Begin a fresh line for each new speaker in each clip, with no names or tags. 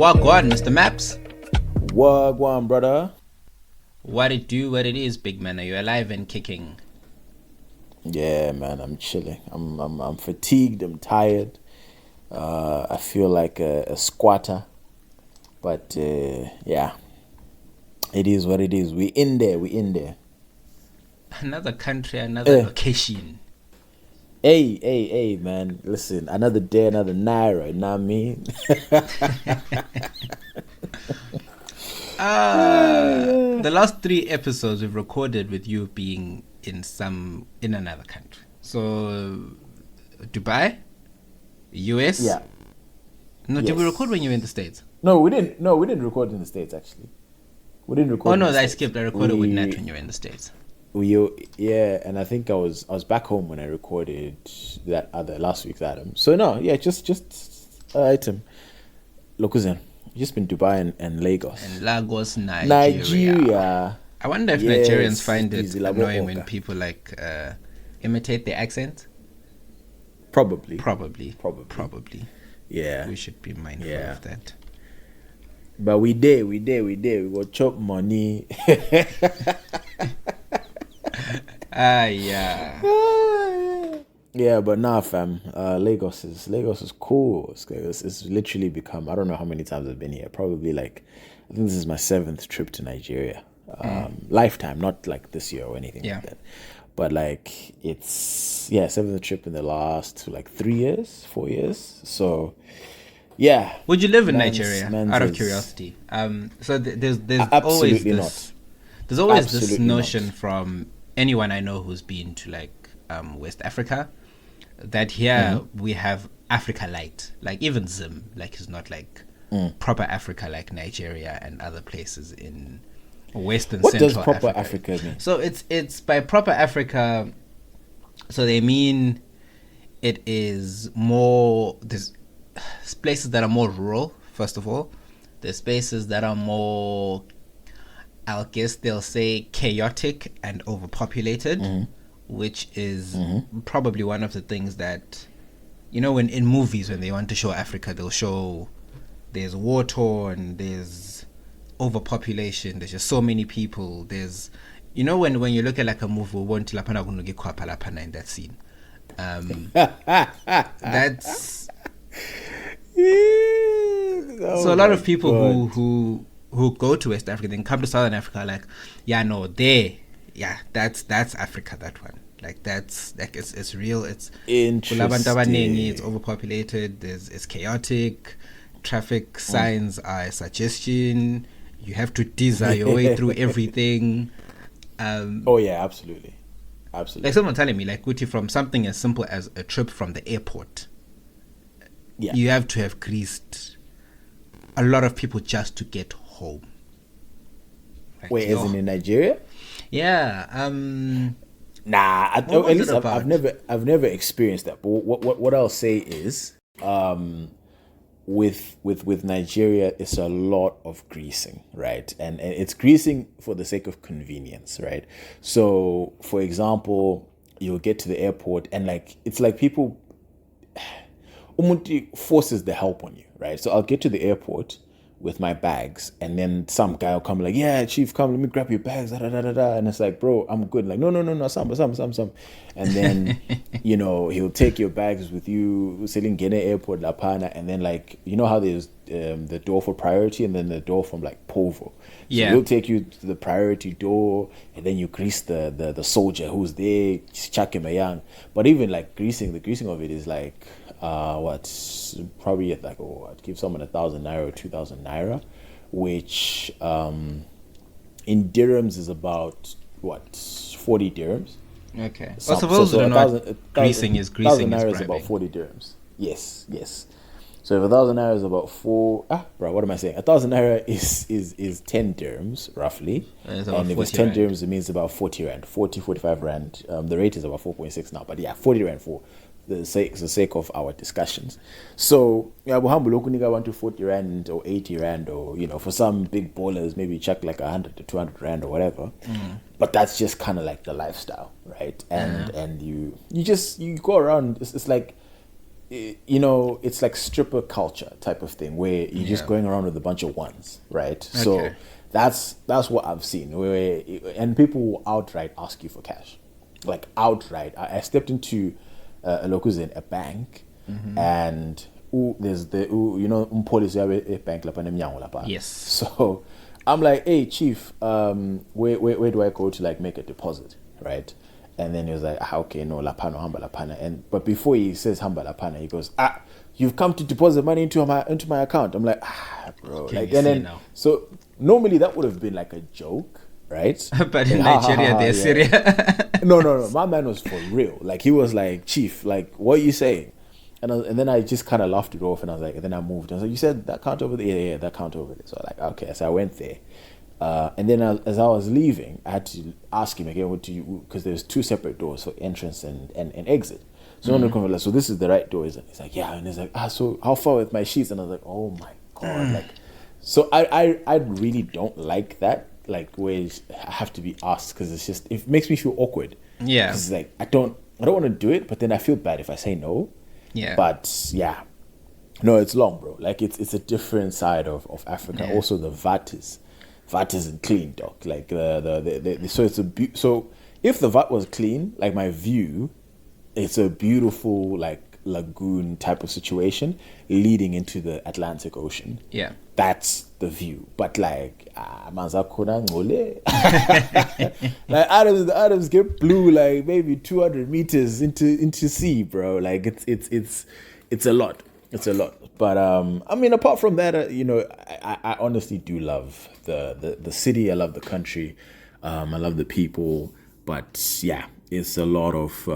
Wagwan, Mr. Maps.
Wagwan, brother.
What it do, what it is, big man. Are you alive and kicking?
Yeah, man, I'm chilling. I'm fatigued. I'm tired. I feel like a squatter, but yeah, it is what it is. We in there. We in there.
Another country, another location.
Hey, man. Listen, another day, another naira. You know what I mean?
The last 3 episodes we've recorded with you being in another country. So, Dubai, US.
Yeah.
No, yes. Did we record when you were in the States?
No, we didn't. No, we didn't record in the States actually. We didn't record.
Oh no, I skipped. I recorded with Nat when you were in the States.
Yeah, and I think I was back home when I recorded that other last week's item. So no, yeah, just item. Lokuzen, just been Dubai and Lagos.
And Lagos, Nigeria. I wonder if Nigerians find it annoying when people imitate their accent.
Probably.
Yeah, we should be mindful of that.
But we did. We go chop money.
Yeah.
Yeah, but nah, fam. Lagos is cool. It's literally become, I don't know how many times I've been here. Probably I think this is my 7th trip to Nigeria. Lifetime, not like this year or anything like that. But it's 7th trip in the last 3 years, 4 years. So yeah.
Would you live in Nigeria? Out of curiosity. So there's always this. There's always this notion from anyone I know who's been to West Africa that here we have Africa light. Even Zim, is not proper Africa like Nigeria and other places in Western Central Africa.
What does proper Africa mean?
So it's by proper Africa. So they mean it is more. There's places that are more rural. First of all, there's places that are more, I guess they'll say, chaotic and overpopulated, which is probably one of the things that, when in movies when they want to show Africa, they'll show there's war torn, there's overpopulation, there's just so many people, there's when you look at a movie, we want to in that scene, that's so a lot of people who go to West Africa then come to Southern Africa that's Africa, that one, that's it's real, it's
interesting,
it's overpopulated, it's chaotic, traffic signs are a suggestion, you have to desire your way through everything.
Absolutely.
Someone telling me Guti, from something as simple as a trip from the airport, you have to have greased a lot of people just to get home.
Wait, isn't in Nigeria?
Yeah.
Nah, at least I've never experienced that. But what I'll say is, with Nigeria, it's a lot of greasing, right? And it's greasing for the sake of convenience, right? So, for example, you'll get to the airport and it's like people Umuntu forces the help on you, right? So I'll get to the airport with my bags, and then some guy will come yeah, chief, come, let me grab your bags, and it's bro, I'm good. No, some. And then, he'll take your bags with you, sitting in airport, La Pana, and then how there's the door for priority and then the door from Povo. So he'll take you to the priority door, and then you grease the soldier who's there, chuck him a young. But even greasing, the greasing of it is probably I'd give someone 1,000 naira or 2,000 naira, which in dirhams is about 40 dirhams.
Okay. Greasing is
1,000 naira is about 40 dirhams. Yes. So if 1,000 naira is about what am I saying? 1,000 naira is 10 dirhams roughly, and if it's 10 dirhams, it means about 40 rand, 45 rand. The rate is about 4.6 now, but 40 rand for the sake of our discussions. So nigga want to 40 rand or 80 rand, or for some big ballers maybe check 100 to 200 rand or whatever. But that's just kind of the lifestyle, right? And you go around. It's it's like stripper culture type of thing where you're just going around with a bunch of ones, right? So that's what I've seen. And people will outright ask you for cash, like outright. I stepped into a bank, and there's the police bank lapa.
Yes.
So I'm like, hey chief, where do I go to like make a deposit, right? And then he was like, okay, no, lapano, hamba lapana. But before he says hamba lapana, he goes, you've come to deposit money into my account. I'm like, bro.
Can
like,
you
and
see
then
now?
so normally that would have been like a joke, right?
But in
Like,
Nigeria, they're serious.
No. My man was for real. Like he was like, chief, like, what are you saying? And then I just kind of laughed it off, and I was like, and then I moved. I was like, you said that count over there? Yeah, that count over there. So I'm like, okay. So I went there. And then as I was leaving, I had to ask him again, because there's two separate doors for entrance and exit. So I'm like, so this is the right door, isn't it? He's like, yeah. And he's like, so how far with my sheets? And I was like, oh my God. Like, so I really don't like that, like where I have to be asked, because it makes me feel awkward.
Yeah.
Because like, I don't want to do it, but then I feel bad if I say no.
Yeah.
But yeah, no, it's long, bro. Like it's a different side of Africa.
Yeah.
Also, the VAT isn't clean, dog. Like so if the VAT was clean, like my view, it's a beautiful like lagoon type of situation leading into the Atlantic Ocean.
Yeah.
That's the view. But like manzakona ngole. Like Adams get blue like maybe 200 meters into sea, bro. Like it's a lot. It's a lot. But I mean, apart from that, I honestly do love the city. I love the country. I love the people. But yeah, it's a lot of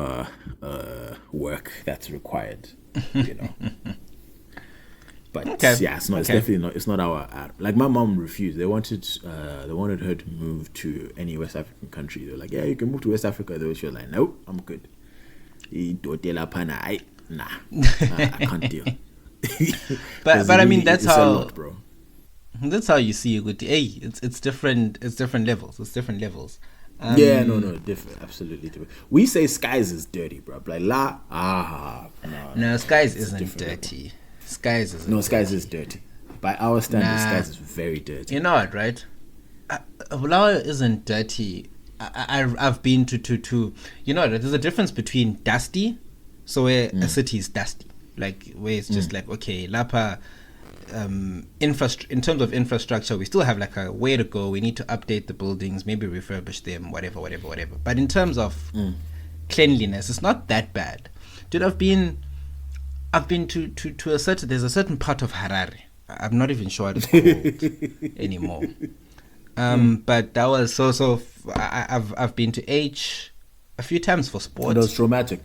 work that's required. But yeah, it's not. It's definitely not. It's not our. Like my mom refused. They wanted her to move to any West African country. They're like, yeah, you can move to West Africa. She was like, nope, I'm good. Nah, I can't deal.
but I mean, that's how.
A lot, bro.
That's how you see it. With it's different. It's different levels. It's different levels.
Different. Absolutely different. We say skies is dirty, bro. Like
no, skies isn't dirty.
Level.
Skies is
Skies is dirty. By our standards, skies is very dirty.
You know what, right? Bulawayo isn't dirty. I've been to you know, there's a difference between dusty, so where a city is dusty, like where it's just like, okay, Lapa, in terms of infrastructure, we still have like a way to go. We need to update the buildings, maybe refurbish them, whatever. But in terms of cleanliness, it's not that bad. Dude, I've been to a certain, there's a certain part of Harare. I'm not even sure what it's called anymore. But that was so. I've been to H a few times for sports.
It was traumatic.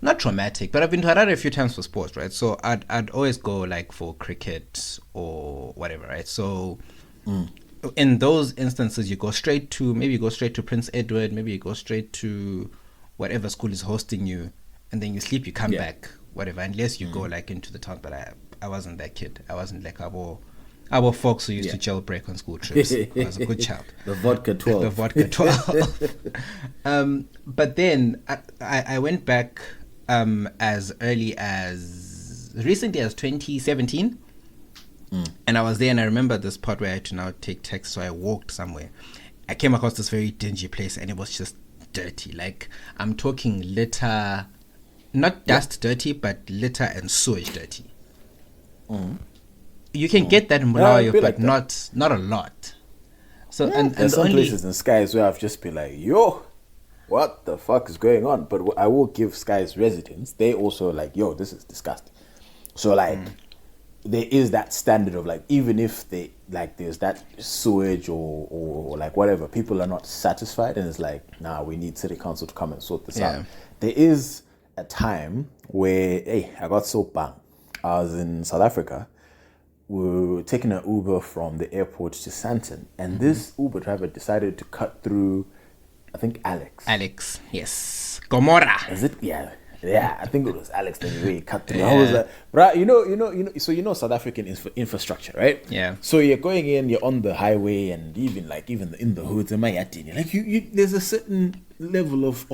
Not traumatic, but I've been to Harare a few times for sports, right? So I'd always go like for cricket or whatever, right? So in those instances, you go straight to Prince Edward, maybe you go straight to whatever school is hosting you, and then you sleep, you come back, whatever. Unless you go like into the town, but I wasn't that kid. I wasn't like our folks who used to jailbreak on school trips. I was a good child.
The vodka 12.
The vodka 12. But then I went back as early as recently as 2017. And I was there, and I remember this part where I had to now take text, so I walked somewhere. I came across this very dingy place, and it was just dirty. Like, I'm talking litter, not dust dirty, but litter and sewage dirty. You can get that in Bulawayo, but like not a lot. So and
there's some places in Skies where I've just been like, yo, what the fuck is going on? But I will give Skies residents, they also like, yo, this is disgusting. So like there is that standard of like, even if they like there's that sewage or like whatever, people are not satisfied, and it's like, nah, we need city council to come and sort this out. There is a time where I got so bang. I was in South Africa. We were taking an Uber from the airport to Sandton, and this Uber driver decided to cut through, I think Alex,
yes, Gomorrah.
Is it? Yeah, I think it was Alex that he cut through. I was like, right, you know, South African infrastructure, right?
Yeah.
So you're going in, you're on the highway, and even in the hoods, and like you there's a certain level of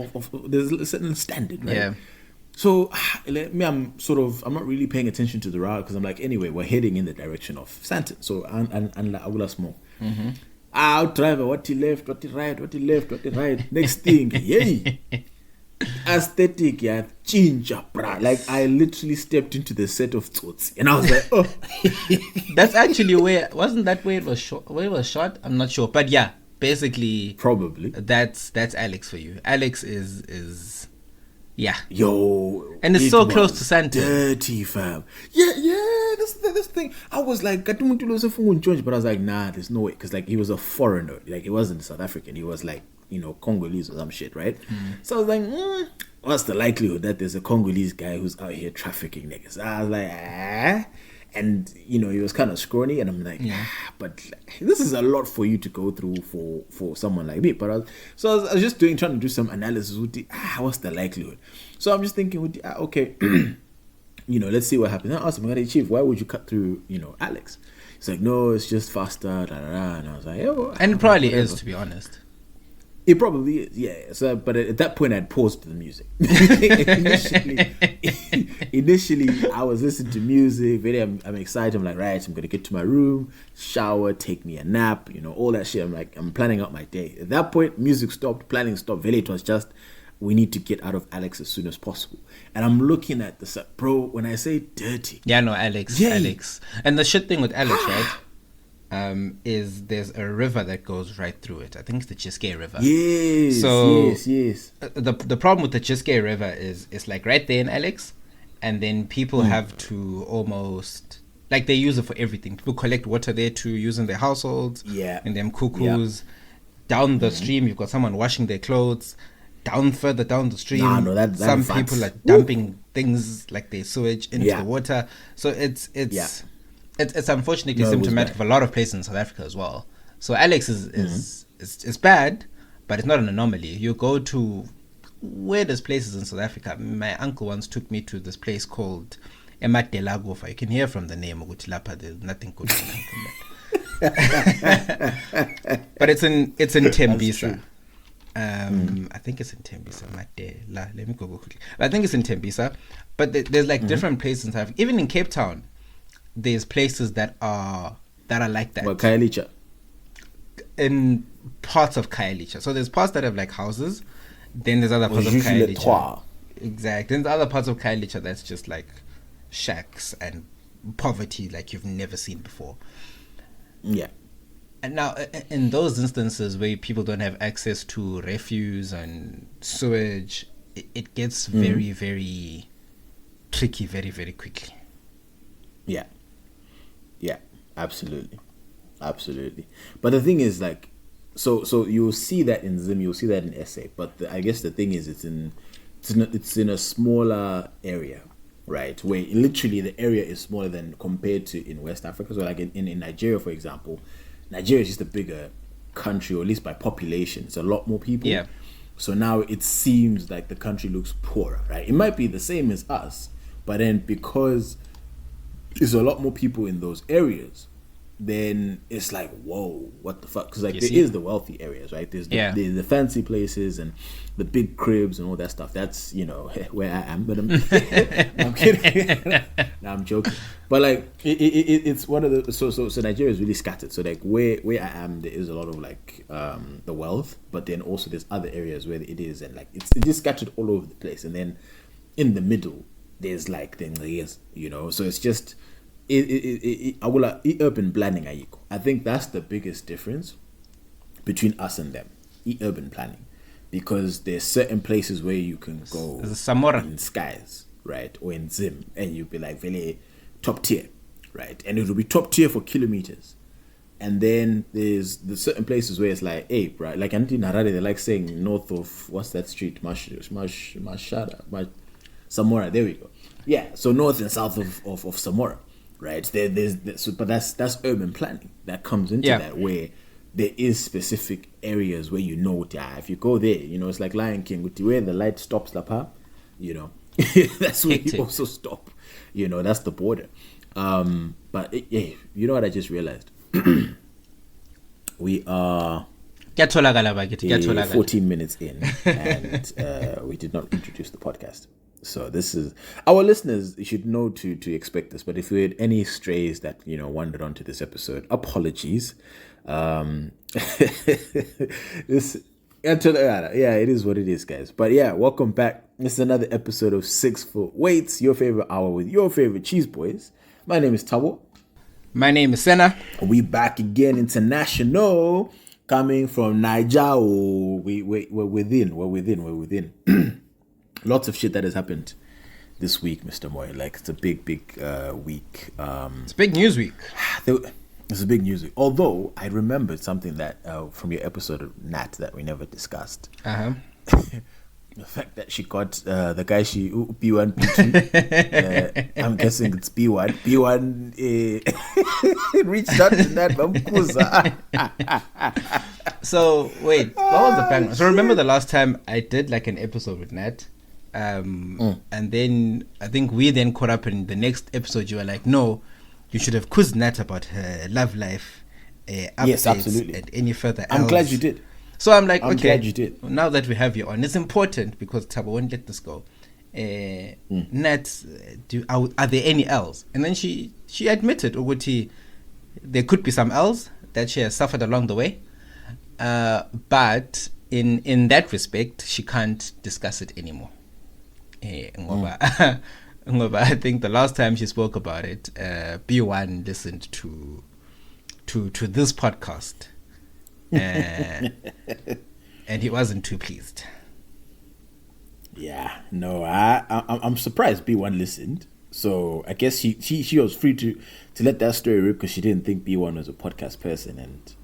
there's a certain standard, right?
Yeah.
So I'm not really paying attention to the route because I'm like, anyway, we're heading in the direction of Santon. So and I will small. Out driver, what he left, what he right, what he left, what he right. Next thing, yay. Aesthetic, yeah, ginger, bruh. Like I literally stepped into the set of Tsotsi and I was like, oh.
That's actually wasn't that where it was shot? Where it was shot? I'm not sure, but yeah, basically,
probably
that's Alex for you. Alex is yeah,
yo,
and it's so close to Santon.
Dirty, fam. Yeah. This thing. I was like, but I was like, nah, there's no way, because like he was a foreigner, like he wasn't South African. He was like, Congolese or some shit, right? So I was like, what's the likelihood that there's a Congolese guy who's out here trafficking niggas? I was like, and he was kind of scrawny, and I'm like, but this is a lot for you to go through for someone like me. But I was just trying to do some analysis with what's the likelihood. So I'm just thinking, okay, let's see what happens. I asked him, Chief, why would you cut through, Alex? He's like, no, it's just faster, and I was like, oh,
and it probably is, to be honest.
It probably is, yeah. So, but at that point, I'd paused the music. Initially, I was listening to music. Really, I'm excited. I'm like, right, I'm gonna get to my room, shower, take me a nap, all that shit. I'm like, I'm planning out my day. At that point, music stopped, planning stopped. Really, it was just, we need to get out of Alex as soon as possible. And I'm looking at the set, bro. When I say dirty,
yeah, no, Alex, and the shit thing with Alex, right? Is there's a river that goes right through it. I think it's the Chiske River.
Yes.
So
yes.
The problem with the Chiske River is it's like right there in Alex, and then people have to almost like they use it for everything. People collect water there to use in their households.
Yeah.
And them cuckoos. Yeah. Down the stream, you've got someone washing their clothes. Further down the stream, some people are dumping things like their sewage into the water. So it's unfortunately symptomatic of a lot of places in South Africa as well. So Alex is bad, but it's not an anomaly. You go to weirdest places in South Africa. My uncle once took me to this place called Emadelagofa. You can hear from the name, there's nothing good from that. But it's in Tembisa. I think it's in Tembisa. Let me go quickly. I think it's in Tembisa. But there's like different places in South Africa. Even in Cape Town, there's places that are like that.
Well, Khayelitsha.
In parts of Khayelitsha. So there's parts that have like houses. Then there's other parts of Khayelitsha. Exactly. Then there's other parts of Khayelitsha that's just like shacks and poverty like you've never seen before.
Yeah.
And now, in those instances where people don't have access to refuse and sewage, it gets very, very tricky very, very quickly.
Yeah, absolutely. But the thing is, like, so you'll see that in Zim, you'll see that in SA. But I guess the thing is, it's in a smaller area, right? Where literally the area is smaller than compared to in West Africa. So, like in Nigeria, for example. Nigeria is just a bigger country, or at least by population. It's a lot more people.
Yeah.
So now it seems like the country looks poorer, right? It might be the same as us, but then because there's a lot more people in those areas, then it's like, whoa, what the fuck? Because like there is the wealthy areas, right? There's the fancy places and the big cribs and all that stuff. That's where I am, but I'm kidding. No, I'm joking. But like it's one of the so Nigeria is really scattered. So like where I am, there is a lot of like the wealth, but then also there's other areas where it is, and like it's just scattered all over the place. And then in the middle, there's like the so it's just. Urban planning. I think that's the biggest difference between us and them. Urban planning, because there's certain places where you can go in skies, right, or in Zim, and you'll be like really top tier, right, and it'll be top tier for kilometers. And then there's the certain places where it's like, hey, right, like in Harare, they like saying north of what's that street, Samora. There we go. Yeah, so north and south of Samora. Right, but that's urban planning that comes into that, where there is specific areas where if you go there, it's like Lion King, where the light stops, that's where you also stop. That's the border. But you know what I just realized? We are 14 minutes in, and we did not introduce the podcast. So this is our listeners should know to expect this. But if we had any strays that wandered onto this episode, apologies. This yeah, it is what it is, guys. But yeah, welcome back. This is another episode of 6 Foot Weights, your favorite hour with your favorite cheese boys. My name is Tabo.
My name is Senna.
We back again, international, coming from Niger. We're within. Lots of shit that has happened this week, Mr. Moy. Like, it's a big week.
It's a big news week.
It's a big news week. Although I remembered something that from your episode of Nat that we never discussed. The fact that she got the guy she B1 B2. I'm guessing it's B1. B1 reached out to Nat Bamkuza.
So wait, what was the background? So remember the last time I did like an episode with Nat, and then I think we then caught up in the next episode. You were like, no, you should have quizzed Nat about her love life, updates,
yes, absolutely,
and any further.
I'm glad you did.
So I'm like,
I'm glad you did.
Now that we have you on, it's important because Tabo won't let this go. Nat, are there any L's? And then she admitted, Uguti, there could be some L's that she has suffered along the way. But in that respect, she can't discuss it anymore. Ngoba I think the last time she spoke about it, B1 listened to this podcast, and he wasn't too pleased.
Yeah, no, I'm surprised B1 listened. So I guess she was free to let that story rip because she didn't think B1 was a podcast person, and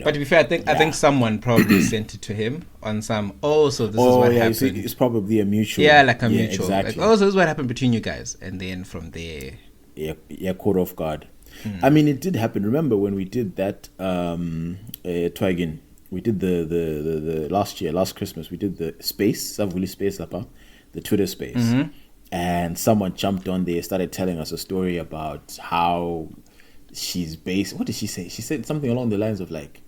But to be fair, I think someone probably sent it to him on some. So this is what happened.
It's probably a mutual.
Yeah, like a mutual.
Exactly.
Like, so this is what happened between you guys, and then from there.
Yeah, caught off guard. I mean, it did happen. Remember when we did that? Twagin. We did the last Christmas. We did the space, Savuli space, the Twitter space, and someone jumped on there, started telling us a story about how she's based. What did she say? She said something along the lines of like,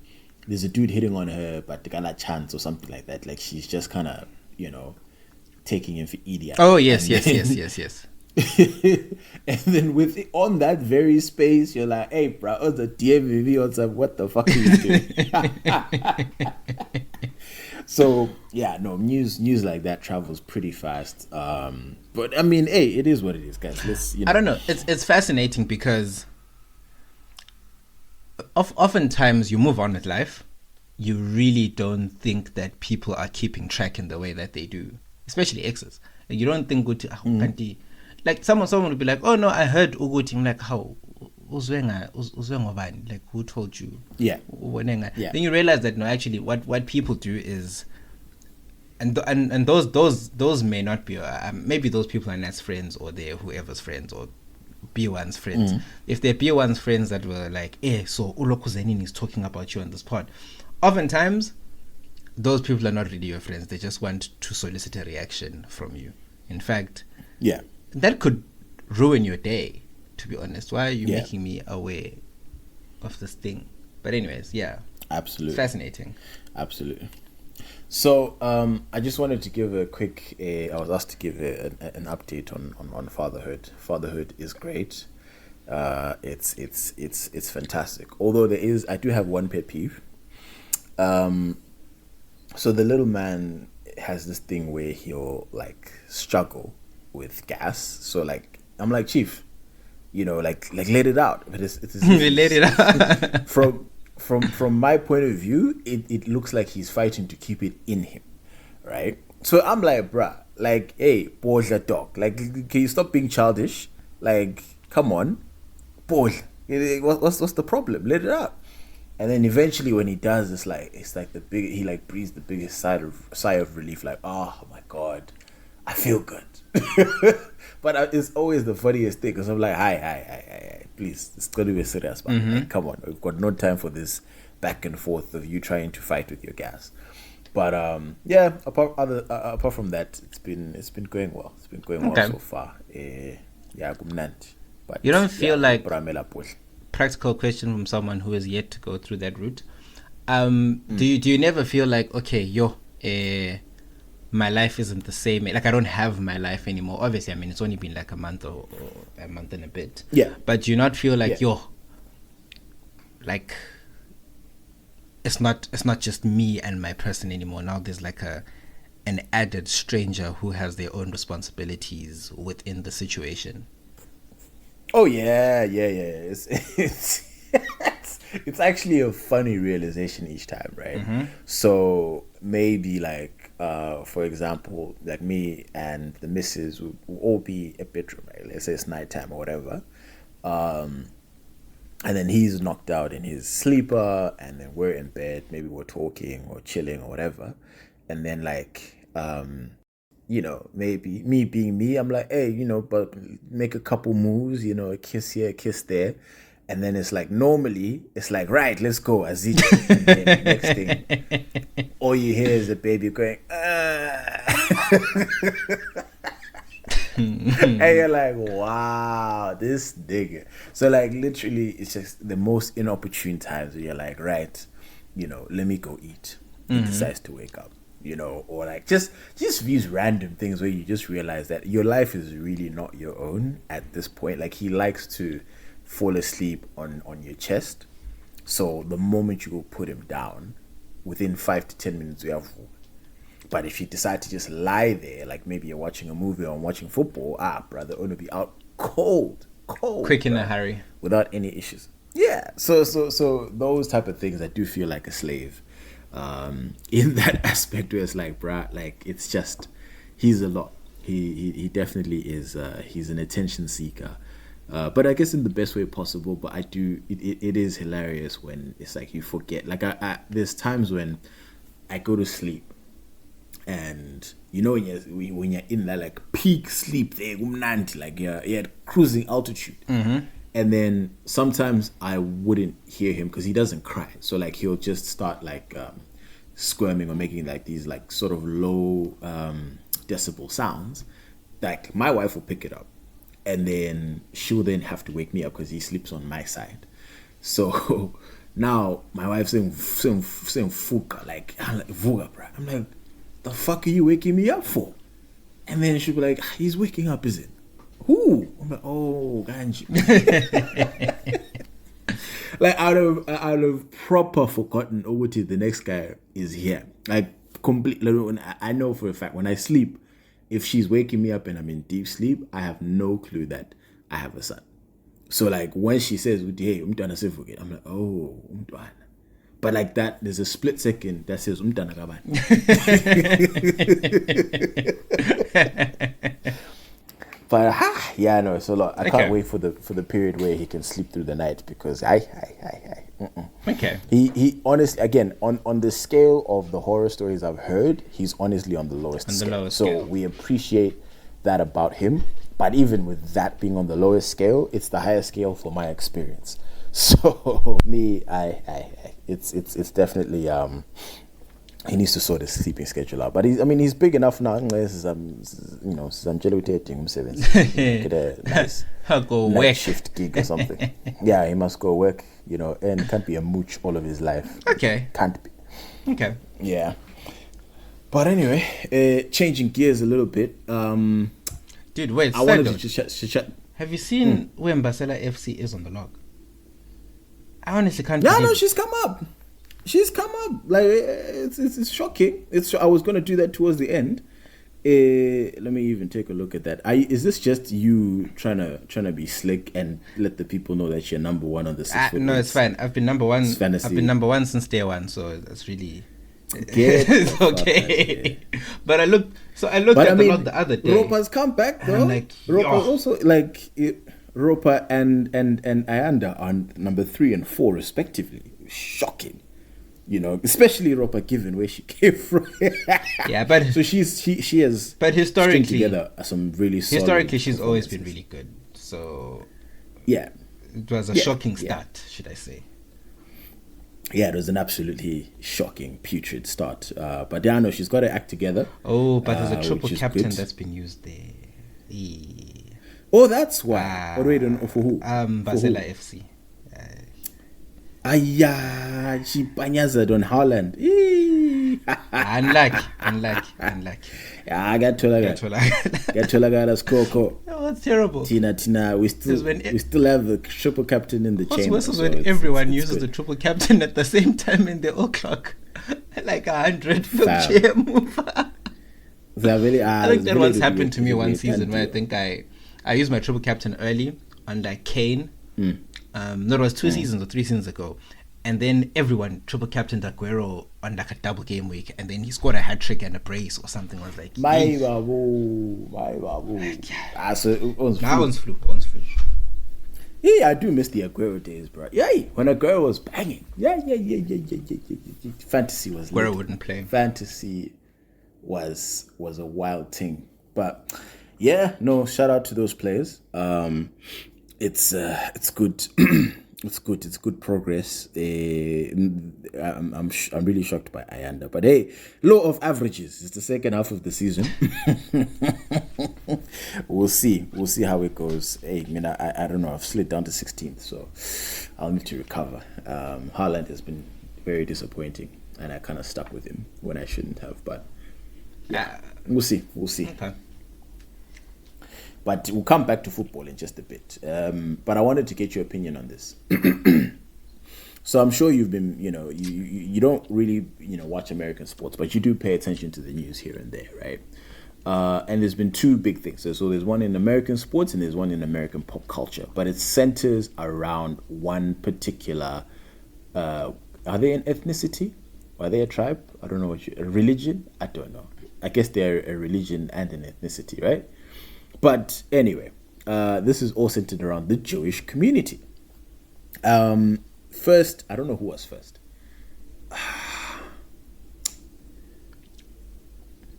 there's a dude hitting on her, but they got a chance or something like that. Like she's just kind of, taking him for idiot.
Oh yes.
And then on that very space, you're like, hey, bro, the DMV on some, what the fuck are you doing? So yeah, no, news like that travels pretty fast. But I mean, hey, it is what it is, guys.
I don't know. It's fascinating because oftentimes you move on with life, you really don't think that people are keeping track in the way that they do, especially exes. Like, you don't think like someone would be like, oh no, I heard Uguti. I'm like, how? Like, who told you?
Yeah.
Then you realize that no, actually, what people do is, and those may not be, maybe those people are Nat's friends or they're whoever's friends or B1's friends. If they're B1's friends that were like, so Uloku Zenin is talking about you on this pod, oftentimes those people are not really your friends. They just want to solicit a reaction from you. In fact, that could ruin your day, to be honest. Why are you making me aware of this thing? But anyways,
absolutely,
it's fascinating.
Absolutely. So I just wanted to give a quick I was asked to give an update on fatherhood. Fatherhood is great. It's fantastic. Although I do have one pet peeve. So the little man has this thing where he'll like struggle with gas. So like I'm like, Chief, like let it out. But it's
let it out.
From my point of view, it looks like he's fighting to keep it in him, right? So I'm like, bruh, like, hey, Bhodla, dawg, like, can you stop being childish? Like, come on, Bhodla, what's the problem? Let it out. And then eventually, when he does, it's like he like breathes the biggest sigh of relief, like, oh my god, I feel good. But it's always the funniest thing because I'm like, hi, please, it's gonna be serious, man. Like, come on, we've got no time for this back and forth of you trying to fight with your gas. But apart from that, it's been going well. It's been going well so far. But
you don't feel like practical question from someone who has yet to go through that route. Do you never feel like, okay, my life isn't the same. Like, I don't have my life anymore. Obviously, I mean, it's only been like a month or a month and a bit.
Yeah.
But do you not feel like like it's not just me and my person anymore. Now there's like an added stranger who has their own responsibilities within the situation.
Oh yeah. It's actually a funny realization each time, right?
Mm-hmm.
So maybe like for example, like me and the missus will all be a bedroom, right? Let's say it's nighttime or whatever. And then he's knocked out in his sleeper, and then we're in bed, maybe we're talking or chilling or whatever. And then like maybe me being me, I'm like, hey, but make a couple moves, a kiss here, a kiss there. And then it's like, normally, it's like, right, let's go, Aziz. And then next thing, all you hear is the baby going, and you're like, wow, this nigga. So like, literally, it's just the most inopportune times where you're like, right, let me go eat. He decides to wake up. Or like just these random things where you just realize that your life is really not your own at this point. Like, he likes to fall asleep on your chest, so the moment you go put him down, within 5 to 10 minutes we have. But if you decide to just lie there, like maybe you're watching a movie or watching football, brother, gonna be out cold,
quick in a hurry, without
any issues. Yeah, so those type of things, I do feel like a slave in that aspect, where it's like, bruh, like, it's just, he's a lot. He definitely is. He's an attention seeker, but I guess in the best way possible. But I do, it is hilarious when it's like you forget. Like, there's times when I go to sleep, and when you're in that like peak sleep, like you're at cruising altitude. And then sometimes I wouldn't hear him because he doesn't cry. So like, he'll just start like squirming or making like these like sort of low decibel sounds. Like, my wife will pick it up, and then she'll then have to wake me up because he sleeps on my side. So now my wife's saying fuka, like, I'm like, vuga, bro. I'm like, the fuck are you waking me up for? And then she'll be like, he's waking up, is it? Who? I'm like, oh, Ganji. Like, out of proper forgotten Owuti, the next guy is here. Like, completely. I know for a fact, when I sleep, if she's waking me up and I'm in deep sleep, I have no clue that I have a son. So like, when she says, hey, umtana sifugate, I'm like, oh, umtana. But like that, there's a split second that says umtana kaban. But yeah, no, it's a lot. I can't wait for the period where he can sleep through the night, because
Okay.
He honestly, again, on the scale of the horror stories I've heard, he's honestly on the lowest scale. So we appreciate that about him. But even with that being on the lowest scale, it's the highest scale for my experience. So me, it's definitely he needs to sort his sleeping schedule out. But he's big enough now. Get a nice night shift gig or something. Yeah, he must go work, and can't be a mooch all of his life.
Okay.
Can't be.
Okay.
Yeah. But anyway, changing gears a little bit.
Dude, wait.
I wanted to chat.
Have you seen when Basela FC is on the log? I honestly can't.
Yeah, no, she's come up. Like, it's shocking. I was gonna do that towards the end. Let me even take a look at that. Is this just you trying to be slick and let the people know that you're number one on the 6 foot?
No, it's fine. I've been number one.
Fantasy.
I've been number one since day one, so that's really
it's
okay. But I looked at the log the other day.
Ropa's come back though.
Like,
Ropa also, like, Ropa and Ayanda are number 3 and 4 respectively. Shocking. Especially Ropa, given where she came from.
Yeah, but
so she has.
But historically,
together some really solid.
Historically, she's always been really good. So
yeah,
it was a shocking start, should I say?
Yeah, it was an absolutely shocking, putrid start. But yeah, no, she's got to act together.
Oh, but there's a triple captain that's been used there.
Oh, that's why. For who?
Basela FC.
She banyazed on Haaland.
Unlucky.
Yeah, I got to Get Coco.
Oh, that's terrible.
Tina. We still have the triple captain in the chamber.
What's worse is when everyone uses the triple captain at the same time in the o'clock, like 100 chair move. I think that once happened to me one season where I think I used my triple captain early under Kane. No, it was 2 seasons or 3 seasons ago. And then everyone triple captained Aguero on like a double game week, and then he scored a hat trick and a brace or something. I was like,
my babu.
That one's flu.
Yeah, I do miss the Aguero days, bro. Yeah, when Aguero was banging. Yeah. Fantasy was
Aguero
lit.
wouldn't play.
Fantasy was a wild thing, but yeah, no. Shout out to those players. It's good. It's good progress. I'm really shocked by Ayanda, but hey, law of averages. It's the second half of the season. We'll see how it goes. Hey, I mean, I don't know. I've slid down to 16th, so I'll need to recover. Haaland has been very disappointing, and I kind of stuck with him when I shouldn't have. But yeah, we'll see.
Okay.
But we'll come back to football in just a bit. But I wanted to get your opinion on this. So I'm sure you've been, you don't really, watch American sports, but you do pay attention to the news here and there, right? And there's been 2 big things. So there's one in American sports and there's one in American pop culture. But it centers around one particular, are they an ethnicity? Are they a tribe? I don't know a religion? I don't know. I guess they're a religion and an ethnicity, right? But anyway, this is all centered around the Jewish community. First, I don't know who was first.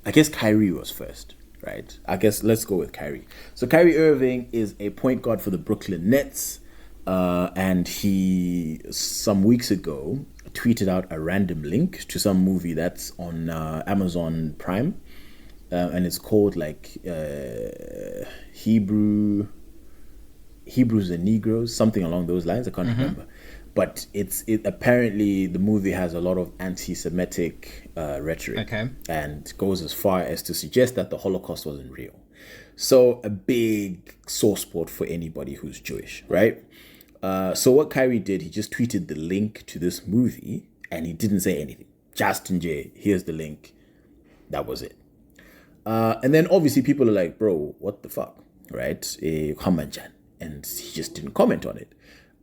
I guess Kyrie was first, right? I guess let's go with Kyrie. So Kyrie Irving is a point guard for the Brooklyn Nets. And he, some weeks ago, tweeted out a random link to some movie that's on Amazon Prime. And it's called like Hebrews and Negroes, something along those lines. I can't remember, but it apparently the movie has a lot of anti-Semitic rhetoric, and goes as far as to suggest that the Holocaust wasn't real. So a big sore spot for anybody who's Jewish, right? So what Kyrie did, he just tweeted the link to this movie, and he didn't say anything. Justin J, here's the link. That was it. And then obviously people are like, bro, what the fuck, right? And he just didn't comment on it.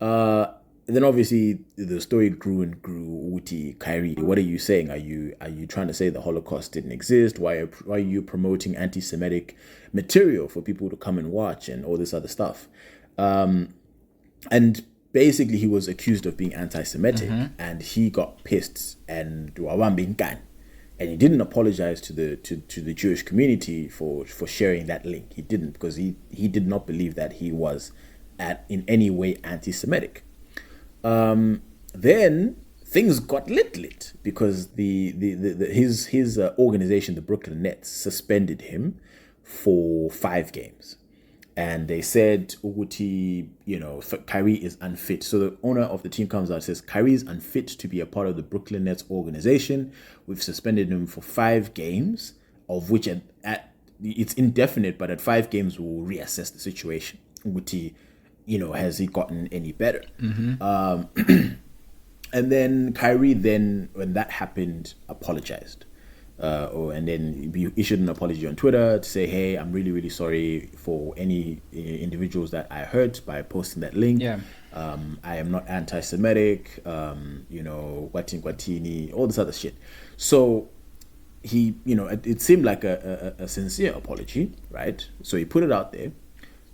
And then obviously the story grew and grew. Uti, Kyrie, what are you saying? Are you trying to say the Holocaust didn't exist? Why are you promoting anti-Semitic material for people to come and watch and all this other stuff? And basically he was accused of being anti-Semitic, and he got pissed and and he didn't apologize to the Jewish community for sharing that link. He didn't, because he did not believe that he was in any way anti-Semitic. Then things got lit because his organization, the Brooklyn Nets, suspended him for 5 games. And they said, Uguti, Kyrie is unfit. So the owner of the team comes out and says, Kyrie is unfit to be a part of the Brooklyn Nets organization. We've suspended him for 5 games, of which it's indefinite, but at 5 games we'll reassess the situation. Uguti, has he gotten any better? And then Kyrie, when that happened, apologized. And then you issued an apology on Twitter to say, hey, I'm really, really sorry for any individuals that I hurt by posting that link. I am not anti-Semitic, Watini, all this other shit. So he, it seemed like a sincere apology, right? So he put it out there.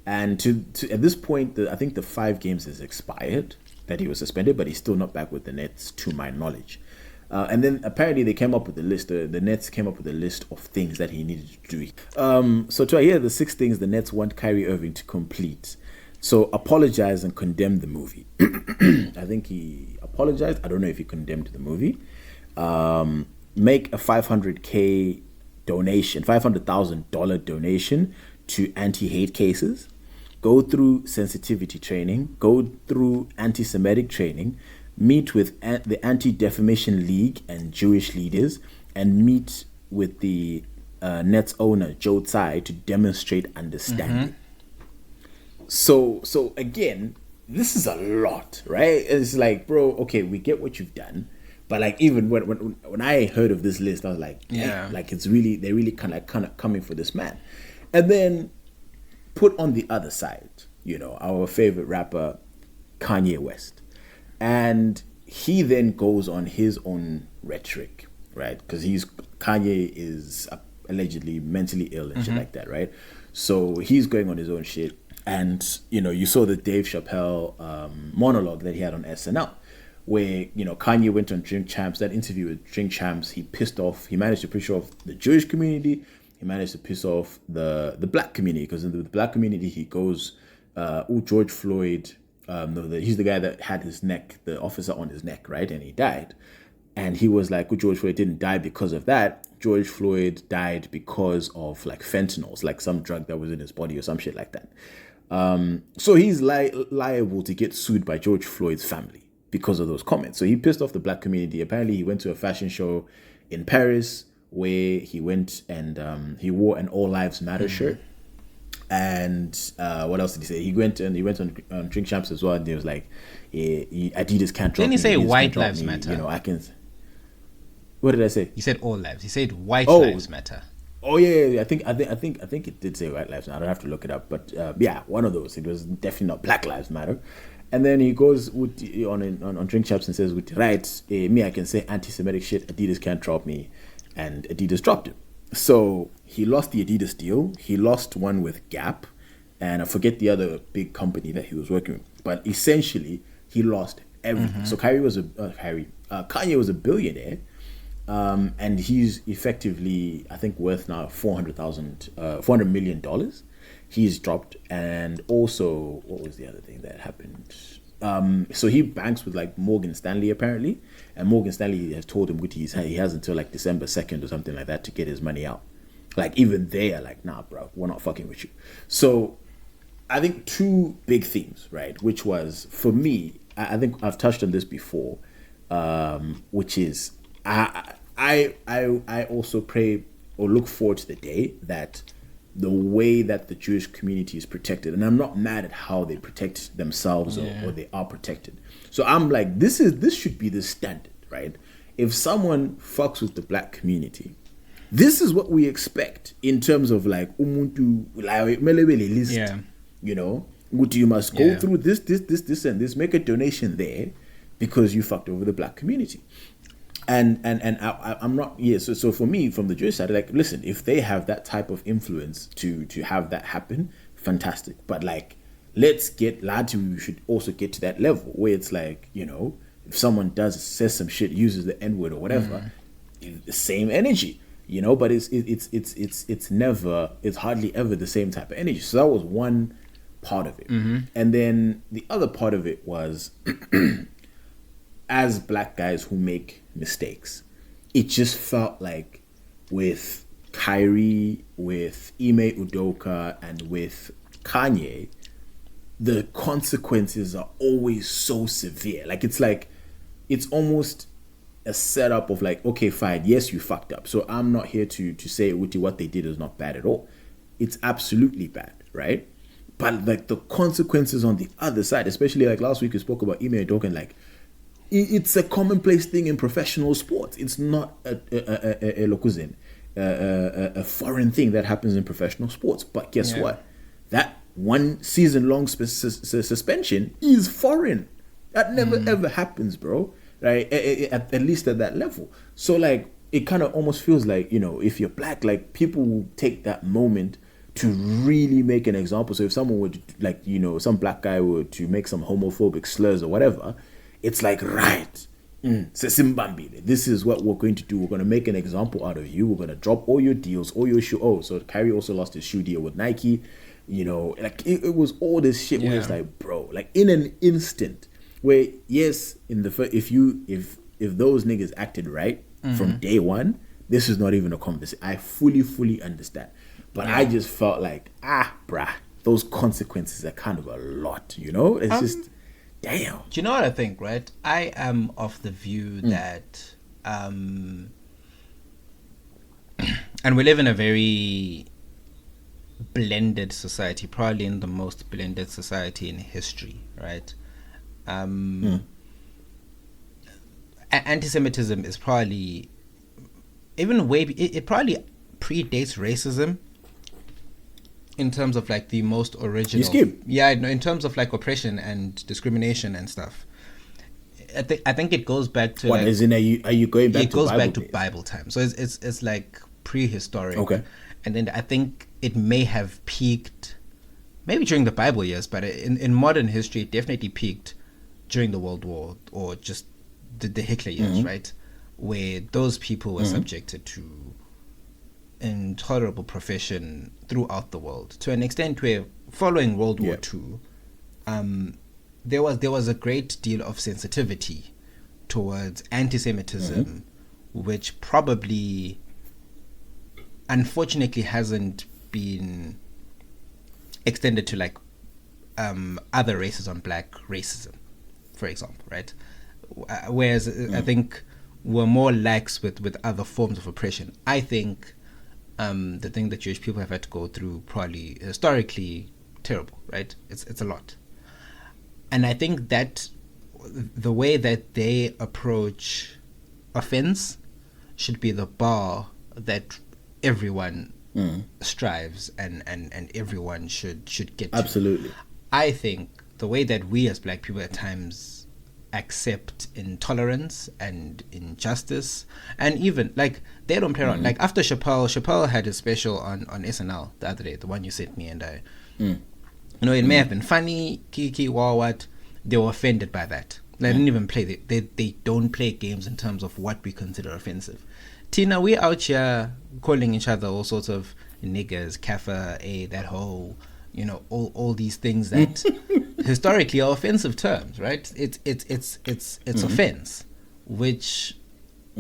And to at this point, I think the 5 games has expired that he was suspended, but he's still not back with the Nets, to my knowledge. And then apparently they came up with a list. The Nets came up with a list of things that he needed to do. So to hear the 6 things the Nets want Kyrie Irving to complete. So apologize and condemn the movie. I think he apologized. I don't know if he condemned the movie. Make a $500,000 donation, $500,000 donation to anti-hate cases. Go through sensitivity training. Go through anti-Semitic training. Meet with the Anti-Defamation League and Jewish leaders, and meet with the Nets owner Joe Tsai to demonstrate understanding. So again, this is a lot, right? It's like, bro, okay, we get what you've done, but like even when I heard of this list, I was like, yeah, like it's really they're really kind of coming for this man, and then put on the other side, our favorite rapper Kanye West, and he then goes on his own rhetoric, right? Because Kanye is allegedly mentally ill and shit like that, right? So he's going on his own shit. And, you saw the Dave Chappelle monologue that he had on SNL, where, Kanye went on Drink Champs. That interview with Drink Champs, he managed to piss off the Jewish community. He managed to piss off the black community, because in the black community, he goes, George Floyd, he's the guy that had the officer on his neck, right? And he died. And he was like, George Floyd didn't die because of that. George Floyd died because of like fentanyl, like some drug that was in his body or some shit like that. So he's liable to get sued by George Floyd's family because of those comments. So he pissed off the black community. Apparently he went to a fashion show in Paris where he went and he wore an All Lives Matter shirt. And what else did he say? He went on Drink Champs as well, and he was like, Adidas can't drop me.
Didn't he say
Adidas
white
can't drop
lives
me.
matter?
I can... What did I say?
He said all lives. He said white lives matter.
Oh yeah. I think it did say white lives matter. I don't have to look it up, but yeah, one of those. It was definitely not Black Lives Matter. And then he goes on Drink Champs and says, with rights, me I can say anti-Semitic shit. Adidas can't drop me, and Adidas dropped him. So he lost the Adidas deal. He lost one with Gap, and I forget the other big company that he was working with. But essentially, he lost everything. So Kanye was a billionaire. And he's effectively, I think, worth now $400 million. He's dropped. And also, what was the other thing that happened? So he banks with like Morgan Stanley apparently, and Morgan Stanley has told him he has until like December 2nd or something like that to get his money out. Like even they are like, nah, bro, we're not fucking with you. So I think two big themes, right? Which was, for me, I think I've touched on this before, which is I also pray or look forward to the day that the way that the Jewish community is protected, and I'm not mad at how they protect themselves or they are protected. So I'm like, this should be the standard, right? If someone fucks with the black community, this is what we expect in terms of like umuntu list, you must go through this and this, make a donation there because you fucked over the black community. And I'm not so for me, from the Jewish side, like, listen, if they have that type of influence to have that happen, fantastic. But like, we should also get to that level where it's like, if someone says some shit, uses the N-word or whatever, the same energy, but it's hardly ever the same type of energy. So that was one part of it. And then the other part of it was as black guys who make mistakes, it just felt like with Kyrie, with Ime Udoka, and with Kanye, the consequences are always so severe. Like it's almost a setup of like, okay, fine, yes, you fucked up. So I'm not here to say what they did is not bad at all. It's absolutely bad, right? But like the consequences on the other side, especially like last week we spoke about Ime Udoka, and like, it's a commonplace thing in professional sports. It's not a foreign thing that happens in professional sports. But guess what? That 1 season-long suspension is foreign. That never ever happens, bro. Right? At least at that level. So like, it kind of almost feels like, if you're black, like people will take that moment to really make an example. So if someone would like, some black guy were to make some homophobic slurs or whatever, it's like, right, this is what we're going to do. We're going to make an example out of you. We're going to drop all your deals, all your shoe. Oh, so Kyrie also lost his shoe deal with Nike. Like it was all this shit where it's like, bro, like in an instant, where yes, if those niggas acted right from day one, this is not even a conversation. I fully understand, but I just felt like, bruh, those consequences are kind of a lot. It's just. Damn.
Do you know what I think, right? I am of the view that And we live in a very blended society, probably in the most blended society in history, right? Anti-Semitism is probably even way it probably predates racism in terms of like the most original.
You skip.
Yeah, in terms of like oppression and discrimination and stuff. I think it goes back to
What
like,
is in? Are you going back?
it goes
to Bible
back to
days?
Bible time. So it's like prehistoric.
Okay.
And then I think it may have peaked maybe during the Bible years, but in modern history, it definitely peaked during the World War or just the Hitler years, right? Where those people were subjected to intolerable oppression throughout the world to an extent where following World War II, there was a great deal of sensitivity towards anti-Semitism, which probably, unfortunately, hasn't been extended to like other races on black racism, for example, right? Whereas I think we're more lax with other forms of oppression. I think the thing that Jewish people have had to go through probably historically terrible, right? It's a lot. And I think that the way that they approach offense should be the bar that everyone strives and everyone should get to.
Absolutely.
I think the way that we as black people at times accept intolerance and injustice, and even like they don't play around. Like after Chappelle had his special on SNL the other day, the one you sent me, and I it may have been funny, kiki, what, they were offended by that. They didn't even play. They don't play games in terms of what we consider offensive. Tina, we out here calling each other all sorts of niggers, kafir, that whole, all these things that historically are offensive terms, right? It's offense, which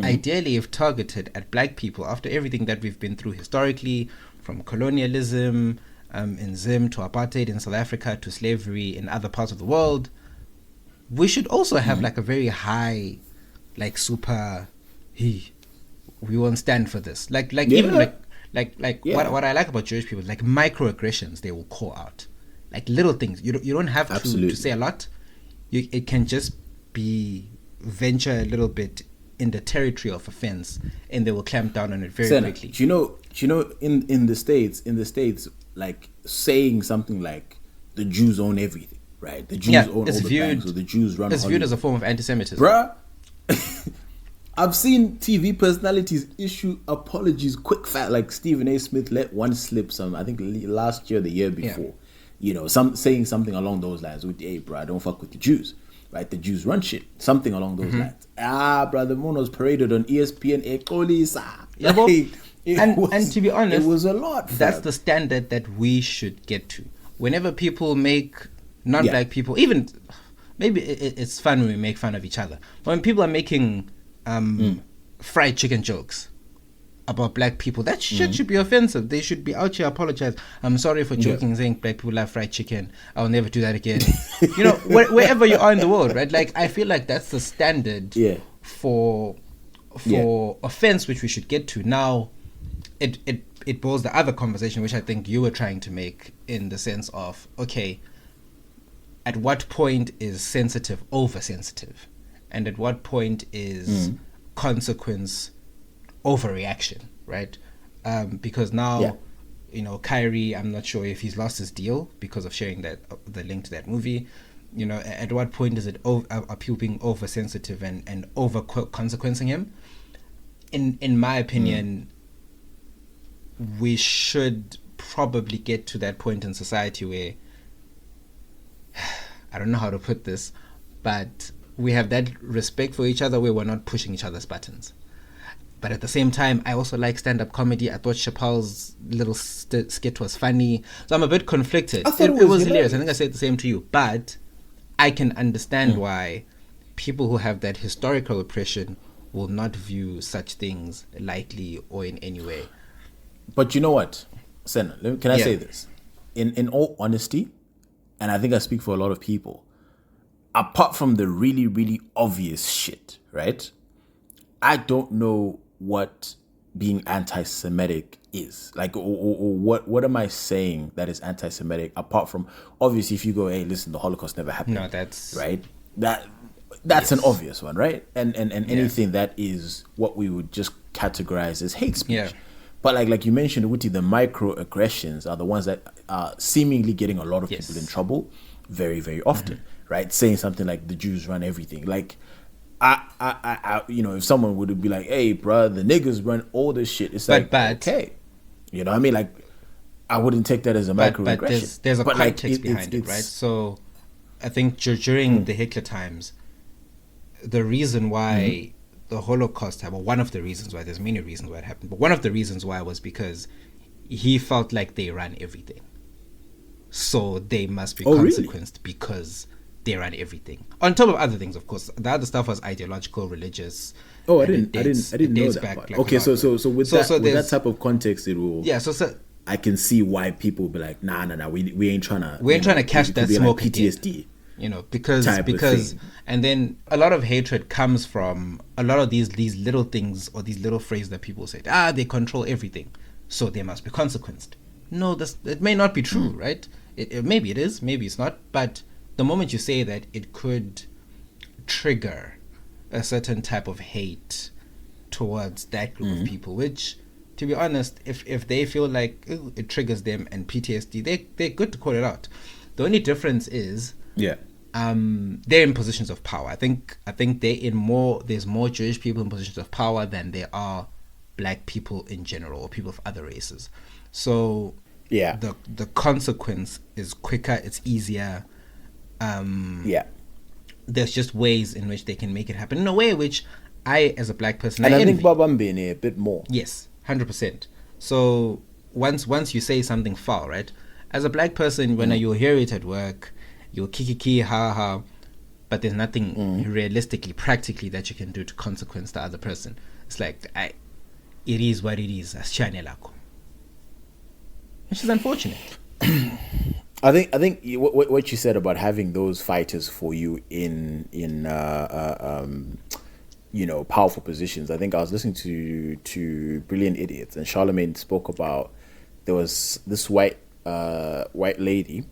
ideally, if targeted at black people after everything that we've been through historically, from colonialism in Zim to apartheid in South Africa to slavery in other parts of the world, we should also have like a very high, like super, we won't stand for this. Even what I like about Jewish people is like microaggressions they will call out, like little things. You don't have to say a lot. It can just be venture a little bit in the territory of offense, and they will clamp down on it very quickly.
Do you know in the states, like saying something like the Jews own everything, right? The Jews own all the banks, or the Jews run.
It's viewed as a form of anti-Semitism,
bruh. I've seen TV personalities issue apologies quick, fat, like Stephen A. Smith let one slip. I think last year, the year before, saying something along those lines. With, hey, bro, I don't fuck with the Jews, right? The Jews run shit. Something along those lines. Brother Mono's paraded on ESPN.
And to be honest,
it was a lot.
That's the standard that we should get to. Whenever people make non-black people, even maybe it's fun when we make fun of each other. But when people are making fried chicken jokes about black people, that shit should be offensive. They should be out here apologize. I'm sorry for joking, saying black people love fried chicken. I'll never do that again. Wherever you are in the world, right? Like I feel like that's the standard for offense, which we should get to. Now it boils the other conversation, which I think you were trying to make, in the sense of, okay, at what point is sensitive oversensitive? And at what point is consequence overreaction, right? Because now, Kyrie, I'm not sure if he's lost his deal because of sharing the link to that movie. At what point is it are people being oversensitive and over consequencing him? In my opinion, we should probably get to that point in society where, I don't know how to put this, but we have that respect for each other where we're not pushing each other's buttons. But at the same time, I also like stand-up comedy. I thought Chappelle's little skit was funny. So I'm a bit conflicted. It was hilarious. I think I said the same to you. But I can understand why people who have that historical oppression will not view such things lightly or in any way.
But you know what, Senna, can I say this? In all honesty, and I think I speak for a lot of people, apart from the really, really obvious shit, right? I don't know what being anti-Semitic is? Like, or what am I saying that is anti-Semitic? Apart from, obviously, if you go, hey, listen, the Holocaust never happened.
No, that's
right. That's an obvious one, right? And anything that is what we would just categorize as hate speech.
Yeah.
But like you mentioned, Wuti, the microaggressions are the ones that are seemingly getting a lot of people in trouble very, very often, right? Saying something like the Jews run everything. Like, I if someone would be like, hey, bro, the niggas run all this shit. It's like, okay. You know what I mean? Like, I wouldn't take that as a microaggression.
But there's a context behind it, right? So I think during the Hitler times, the reason why the Holocaust happened, one of the reasons why, there's many reasons why it happened, but one of the reasons why was because he felt like they ran everything. So they must be consequenced because they ran everything. On top of other things, of course. The other stuff was ideological, religious.
Oh, I didn't know that part. Okay, so with that type of context, it will.
Yeah, so
I can see why people will be like, nah, we ain't trying to.
We ain't trying to catch that smoke
like PTSD.
Because and then a lot of hatred comes from a lot of these little things or these little phrases that people say. They control everything, so they must be consequenced. No, it may not be true, right? Maybe it is, maybe it's not. But the moment you say that, it could trigger a certain type of hate towards that group of people, which, to be honest, if they feel like it triggers them and PTSD, they're good to call it out. The only difference is they're in positions of power. I think there's more Jewish people in positions of power than there are black people in general or people of other races. So the consequence is quicker, it's easier. There's just ways in which they can make it happen in a way which I, as a black person,
and I think Babambini a bit more.
Yes, 100%. So once you say something foul, right? As a black person, when you'll hear it at work, you'll kiki ha ha, but there's nothing realistically, practically that you can do to consequence the other person. It's like, it is what it is. Which is unfortunate.
I think what you said about having those fighters for you in powerful positions. I think I was listening to Brilliant Idiots, and Charlemagne spoke about, there was this white lady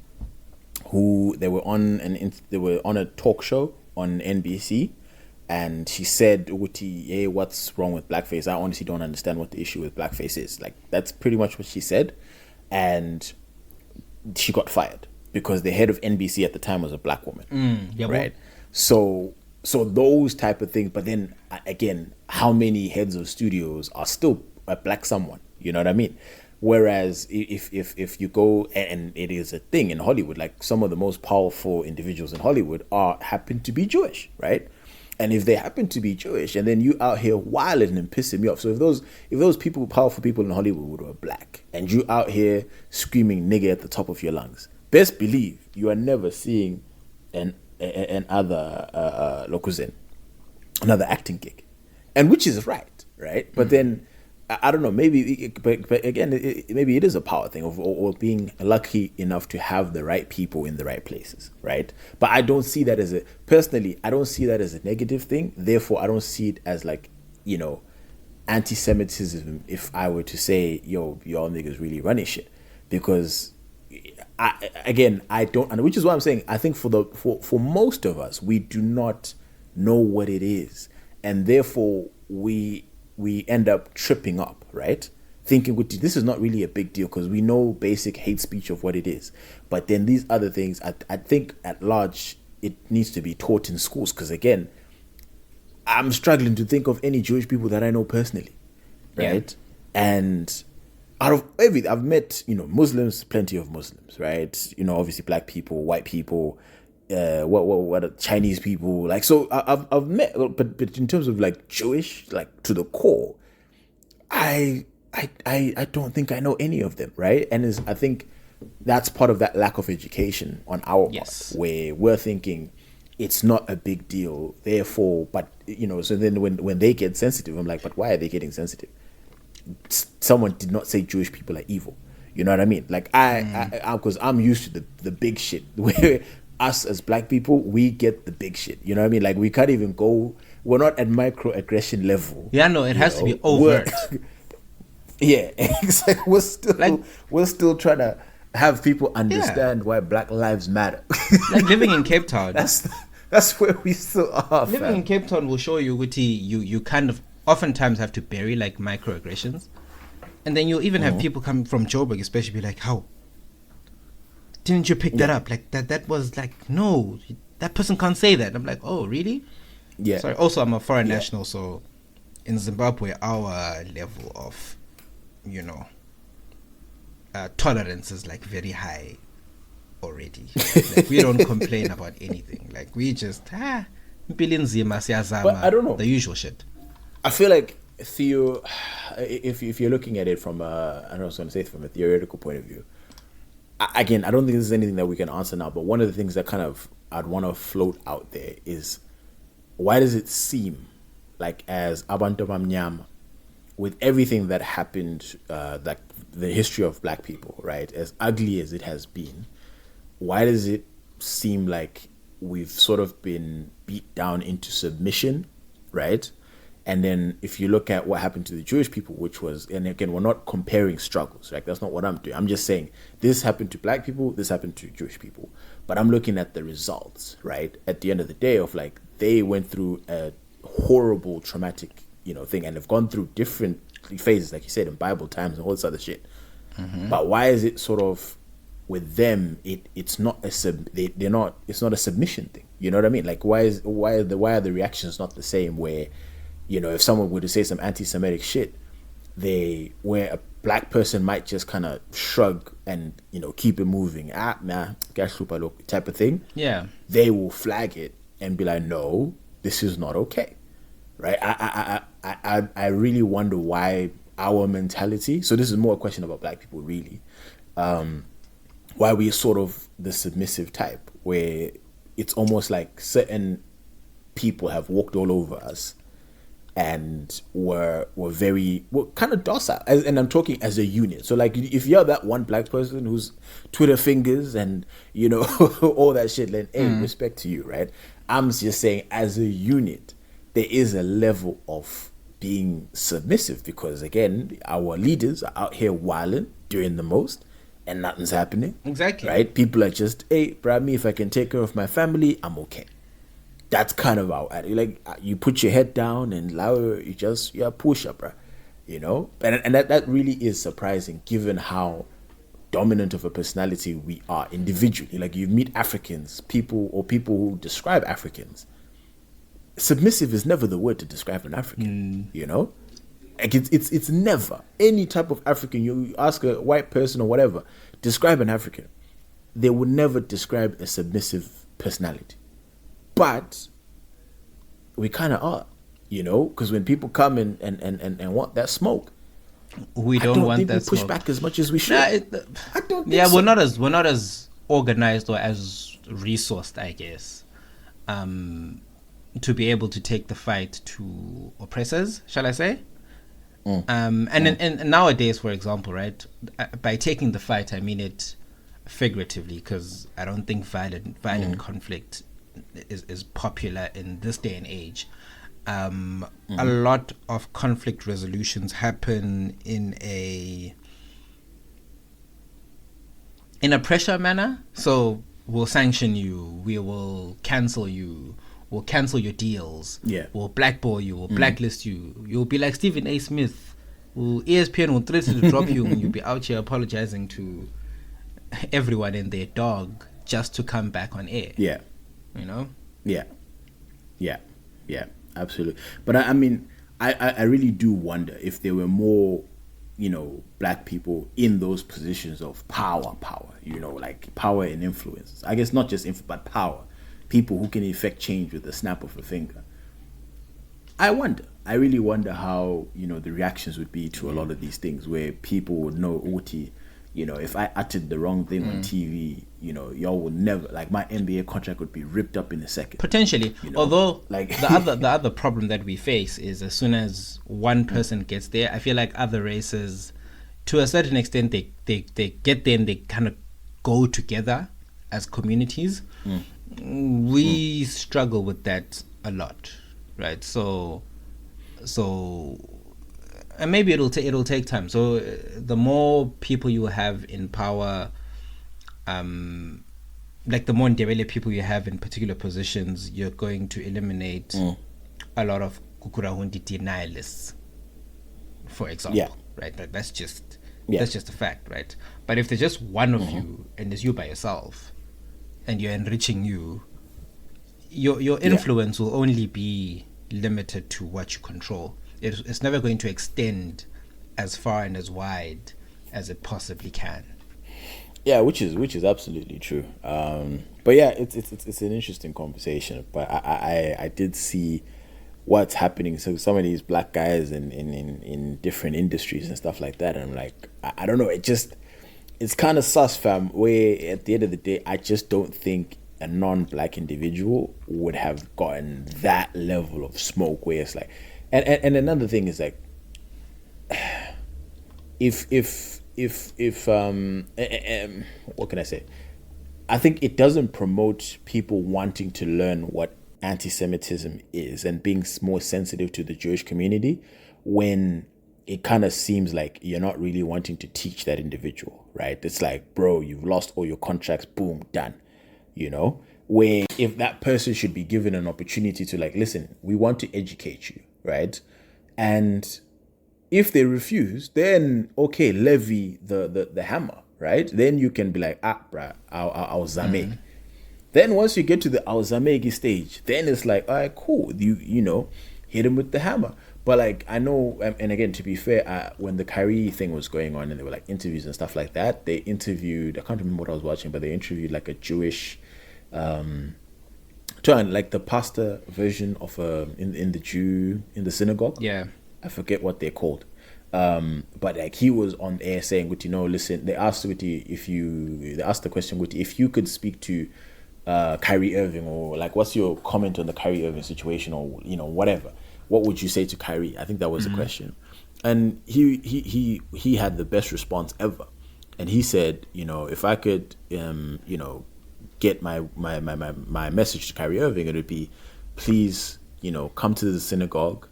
who they were on a talk show on NBC, and she said, hey, what's wrong with blackface? I honestly don't understand what the issue with blackface is. Like, that's pretty much what she said. And she got fired because the head of NBC at the time was a black woman. Right? So those type of things. But then again, how many heads of studios are still a black someone? You know what I mean? Whereas if you go, and it is a thing in Hollywood, like some of the most powerful individuals in Hollywood happen to be Jewish, right? And if they happen to be Jewish, and then you out here wilding and pissing me off. So if those people, powerful people in Hollywood, were black, and you out here screaming nigger at the top of your lungs, best believe you are never seeing another acting gig, and which is right? But then I don't know, maybe, but again, maybe it is a power thing or being lucky enough to have the right people in the right places, right? But I don't see that personally, I don't see that as a negative thing. Therefore, I don't see it as like, anti-Semitism if I were to say, yo, y'all niggas really running shit. Because, I don't, and which is why I'm saying, I think for most of us, we do not know what it is. And therefore, we end up tripping up, right? Thinking, this is not really a big deal because we know basic hate speech of what it is. But then these other things, I think at large, it needs to be taught in schools. Because again, I'm struggling to think of any Jewish people that I know personally, right? Yeah. And out of everything, I've met, Muslims, plenty of Muslims, right? Obviously black people, white people, what Chinese people, like, so I've met, but in terms of like Jewish, like to the core, I don't think I know any of them, right? And I think that's part of that lack of education on our part, where we're thinking it's not a big deal, therefore, but so then when they get sensitive, I'm like, but why are they getting sensitive? Someone did not say Jewish people are evil. You know what I mean? Like I because I'm used to the big shit where us as black people, we get the big shit. You know what I mean? Like, we can't even go, we're not at microaggression level.
Yeah, no, it has to be overt.
Yeah, exactly.
Like,
We're still trying to have people
yeah,
understand why Black Lives Matter.
like living in Cape Town.
that's that's where we still are,
Living in
fam.
Cape Town will show you, Guti, you kind of oftentimes have to bury like microaggressions, and then you'll even have people come from Joburg, especially, be like, "How didn't you pick that up? Like that was like, no, that person can't say that." I'm like, "Oh, really?"
Yeah,
Sorry. Also, I'm a foreign
Yeah.
national, so in Zimbabwe, our level of, you know, tolerance is like very high already. Like, we don't complain about anything. Like, we just Mpilinzima,
but I don't know.
the usual shit.
I feel like Theo, if you're looking at it from a, I don't know, I was going to say from a theoretical point of view. Again, I don't think this is anything that we can answer now. But one of the things that kind of I'd want to float out there is, why does it seem like as Abantu Bamnyama, with everything that happened, like the history of Black people, right, as ugly as it has been, why does it seem like we've sort of been beat down into submission, right? And then if you look at what happened to the Jewish people, which was, and again, we're not comparing struggles, right? That's not what I'm doing. I'm just saying this happened to Black people, this happened to Jewish people. But I'm looking at the results, right? At the end of the day, of like, they went through a horrible, traumatic, thing, and have gone through different phases, like you said, in Bible times and all this other shit. But why is it sort of with them? It's not they're not. It's not a submission thing. You know what I mean? Like, why are the reactions not the same? Where, if someone were to say some anti-Semitic shit, where a Black person might just kind of shrug and keep it moving, type of thing.
Yeah.
They will flag it and be like, no, this is not okay, right? I really wonder why our mentality. So this is more a question about Black people, really. Why we're sort of the submissive type, where it's almost like certain people have walked all over us and were kind of docile, and I'm talking as a unit. So like, if you're that one Black person who's Twitter fingers and all that shit, then hey, respect to you, right? I'm just saying, as a unit, there is a level of being submissive, because again, our leaders are out here wilding, doing the most, and nothing's happening.
Exactly.
Right? People are just, hey, bruh, me, if I can take care of my family, I'm okay. That's kind of our attitude. Like, you put your head down and you're a pusher, bruh. And that really is surprising, given how dominant of a personality we are individually. Like, you meet Africans, people who describe Africans, submissive is never the word to describe an African. Like, it's never. Any type of African, you ask a white person or whatever, describe an African, they would never describe a submissive personality. But we kind of are, because when people come and want that smoke,
we don't want that
we push
smoke.
back as much as we should.
Nah,
I don't think
yeah,
so.
we're not as organized or as resourced, I guess, to be able to take the fight to oppressors, shall I say? And nowadays, for example, right, by taking the fight, I mean it figuratively, because I don't think violent conflict is popular in this day and age. A lot of conflict resolutions happen in a pressure manner. So we'll sanction you, we will cancel you, we'll cancel your deals, we'll blackball you, we'll blacklist you. You'll be like Stephen A. Smith. ESPN will threaten to drop you, and you'll be out here apologizing to everyone and their dog just to come back on air.
Yeah. Yeah, absolutely. But I mean, I really do wonder if there were more, Black people in those positions of power, like power and influence. I guess not just but power. People who can effect change with the snap of a finger. I really wonder how, the reactions would be to a lot of these things, where people would know, Uti, if I uttered the wrong thing on TV, y'all would never, like, my NBA contract would be ripped up in a second.
Potentially. Although,
like
the other problem that we face is, as soon as one person gets there, I feel like other races, to a certain extent, they get there and they kind of go together as communities. We struggle with that a lot, right? So and maybe it'll take time. So the more people you have in power, like the more developed people you have in particular positions, you're going to eliminate a lot of kukurahundi denialists, for example.
Yeah.
Right? That's just a fact, right? But if there's just one of you and there's you by yourself, and you're enriching your influence will only be limited to what you control. It's never going to extend as far and as wide as it possibly can.
Yeah, which is absolutely true. But yeah, it's an interesting conversation. But I did see what's happening. So some of these black guys in different industries and stuff like that, and I'm like, I don't know. It's kind of sus, fam. Where at the end of the day, I just don't think a non-black individual would have gotten that level of smoke. Where it's like, and another thing is like, if what can I say? I think it doesn't promote people wanting to learn what anti-Semitism is and being more sensitive to the Jewish community when it kind of seems like you're not really wanting to teach that individual, right? It's like, bro, you've lost all your contracts, boom, done, you know? Where if that person should be given an opportunity to like, listen, we want to educate you, right? And if they refuse, then okay, levy the hammer, right? Then you can be like, bruh, I'll zameg. Then once you get to the I'll zamegi stage, then it's like, all right, cool. You know, hit him with the hammer. But like, I know, and again, to be fair, when the Kyrie thing was going on and there were like interviews and stuff like that, they interviewed, I can't remember what I was watching, but they interviewed like a Jewish, like the pastor version of in the synagogue.
Yeah.
I forget what they're called. But like he was on air saying, Guti, no, listen, they asked Guti they asked the question, Guti, if you could speak to Kyrie Irving, or like what's your comment on the Kyrie Irving situation, or you know, whatever, what would you say to Kyrie? I think that was the question. And he had the best response ever. And he said, you know, if I could you know, get my message to Kyrie Irving, it would be, please, you know, come to the synagogue,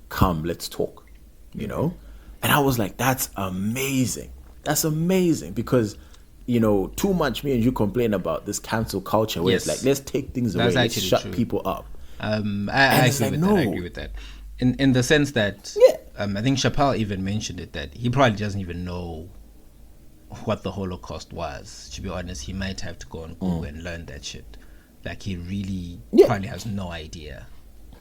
come, let's talk, you know? And I was like, that's amazing. That's amazing, because, you know, too much me and you complain about this cancel culture where it's like, let's take things away, let's shut people up.
I agree with that. In the sense that, I think Chappelle even mentioned it, that he probably doesn't even know what the Holocaust was. To be honest, he might have to go on Google and learn that shit. Like, he really probably has no idea.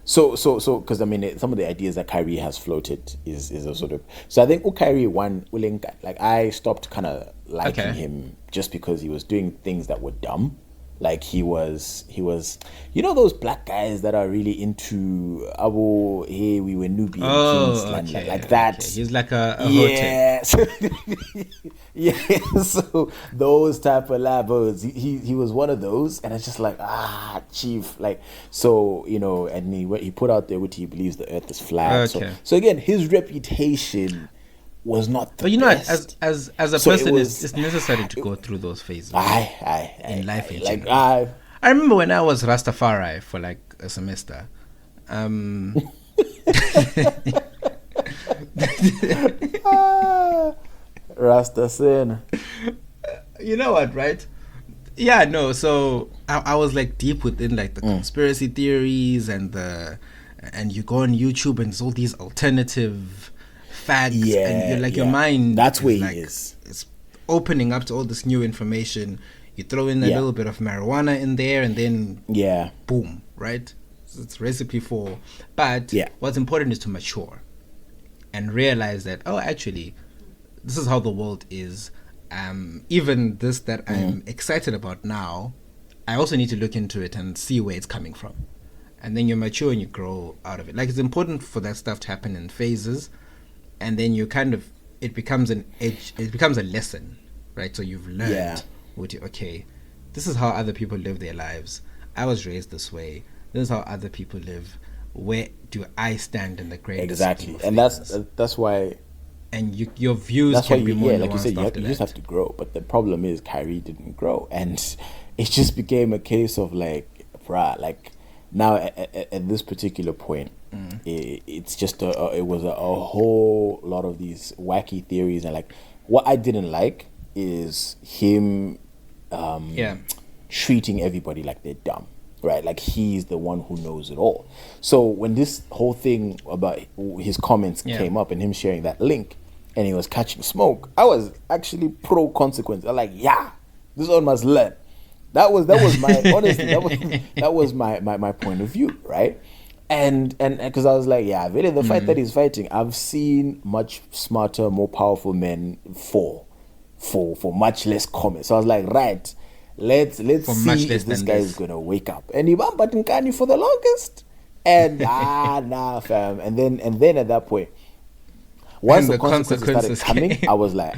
So, because I mean, some of the ideas that Kyrie has floated is a sort of. So I think Kyrie like I stopped kind of liking him just because he was doing things that were dumb. Like he was, you know, those black guys that are really into hey, we were Nubian kings, like that.
Okay. He's like a
yeah. So those type of labos, he was one of those, and it's just like chief, like, so, you know, and he put out there what he believes the earth is flat. So again, his reputation was not the
but you know,
best.
as a person, it's necessary to go through those phases in life in
like
general. I remember when I was Rastafari for like a semester.
Rasta sin.
You know what, right? Yeah, no. So I was like deep within like the conspiracy theories and you go on YouTube and there's all these alternative facts, and you're like your mind.
That's where
like,
he is.
It's opening up to all this new information. You throw in a little bit of marijuana in there, and then boom, right? So it's recipe for. But what's important is to mature and realize that actually, this is how the world is. Even this that I'm excited about now, I also need to look into it and see where it's coming from. And then you mature and you grow out of it. Like, it's important for that stuff to happen in phases, and then you kind of, it becomes a lesson, right? So you've learned, okay, this is how other people live their lives. I was raised this way. This is how other people live. Where do I stand in the greatest?
Exactly, and that's why.
And your views can be more
like you said, you just have to grow. But the problem is Kyrie didn't grow, and it just became a case of like, bruh, like now at this particular point, It's just it was a whole lot of these wacky theories, and like what I didn't like is him
Yeah.
treating everybody like they're dumb, right? Like he's the one who knows it all. So when this whole thing about his comments
Yeah.
came up and him sharing that link and he was catching smoke, I was actually pro consequence. I'm like, yeah, this one must learn. That was my honestly that was my point of view, right? And because I was like, yeah, really, the fight that he's fighting, I've seen much smarter, more powerful men fall for much less comments. So I was like, right, let's
much
see
less
if this
than
guy
this.
is gonna wake up. And he bambat Nkani for the longest, and nah, fam. And then at that point, once
And
the
the
consequences started coming,
came.
I was like,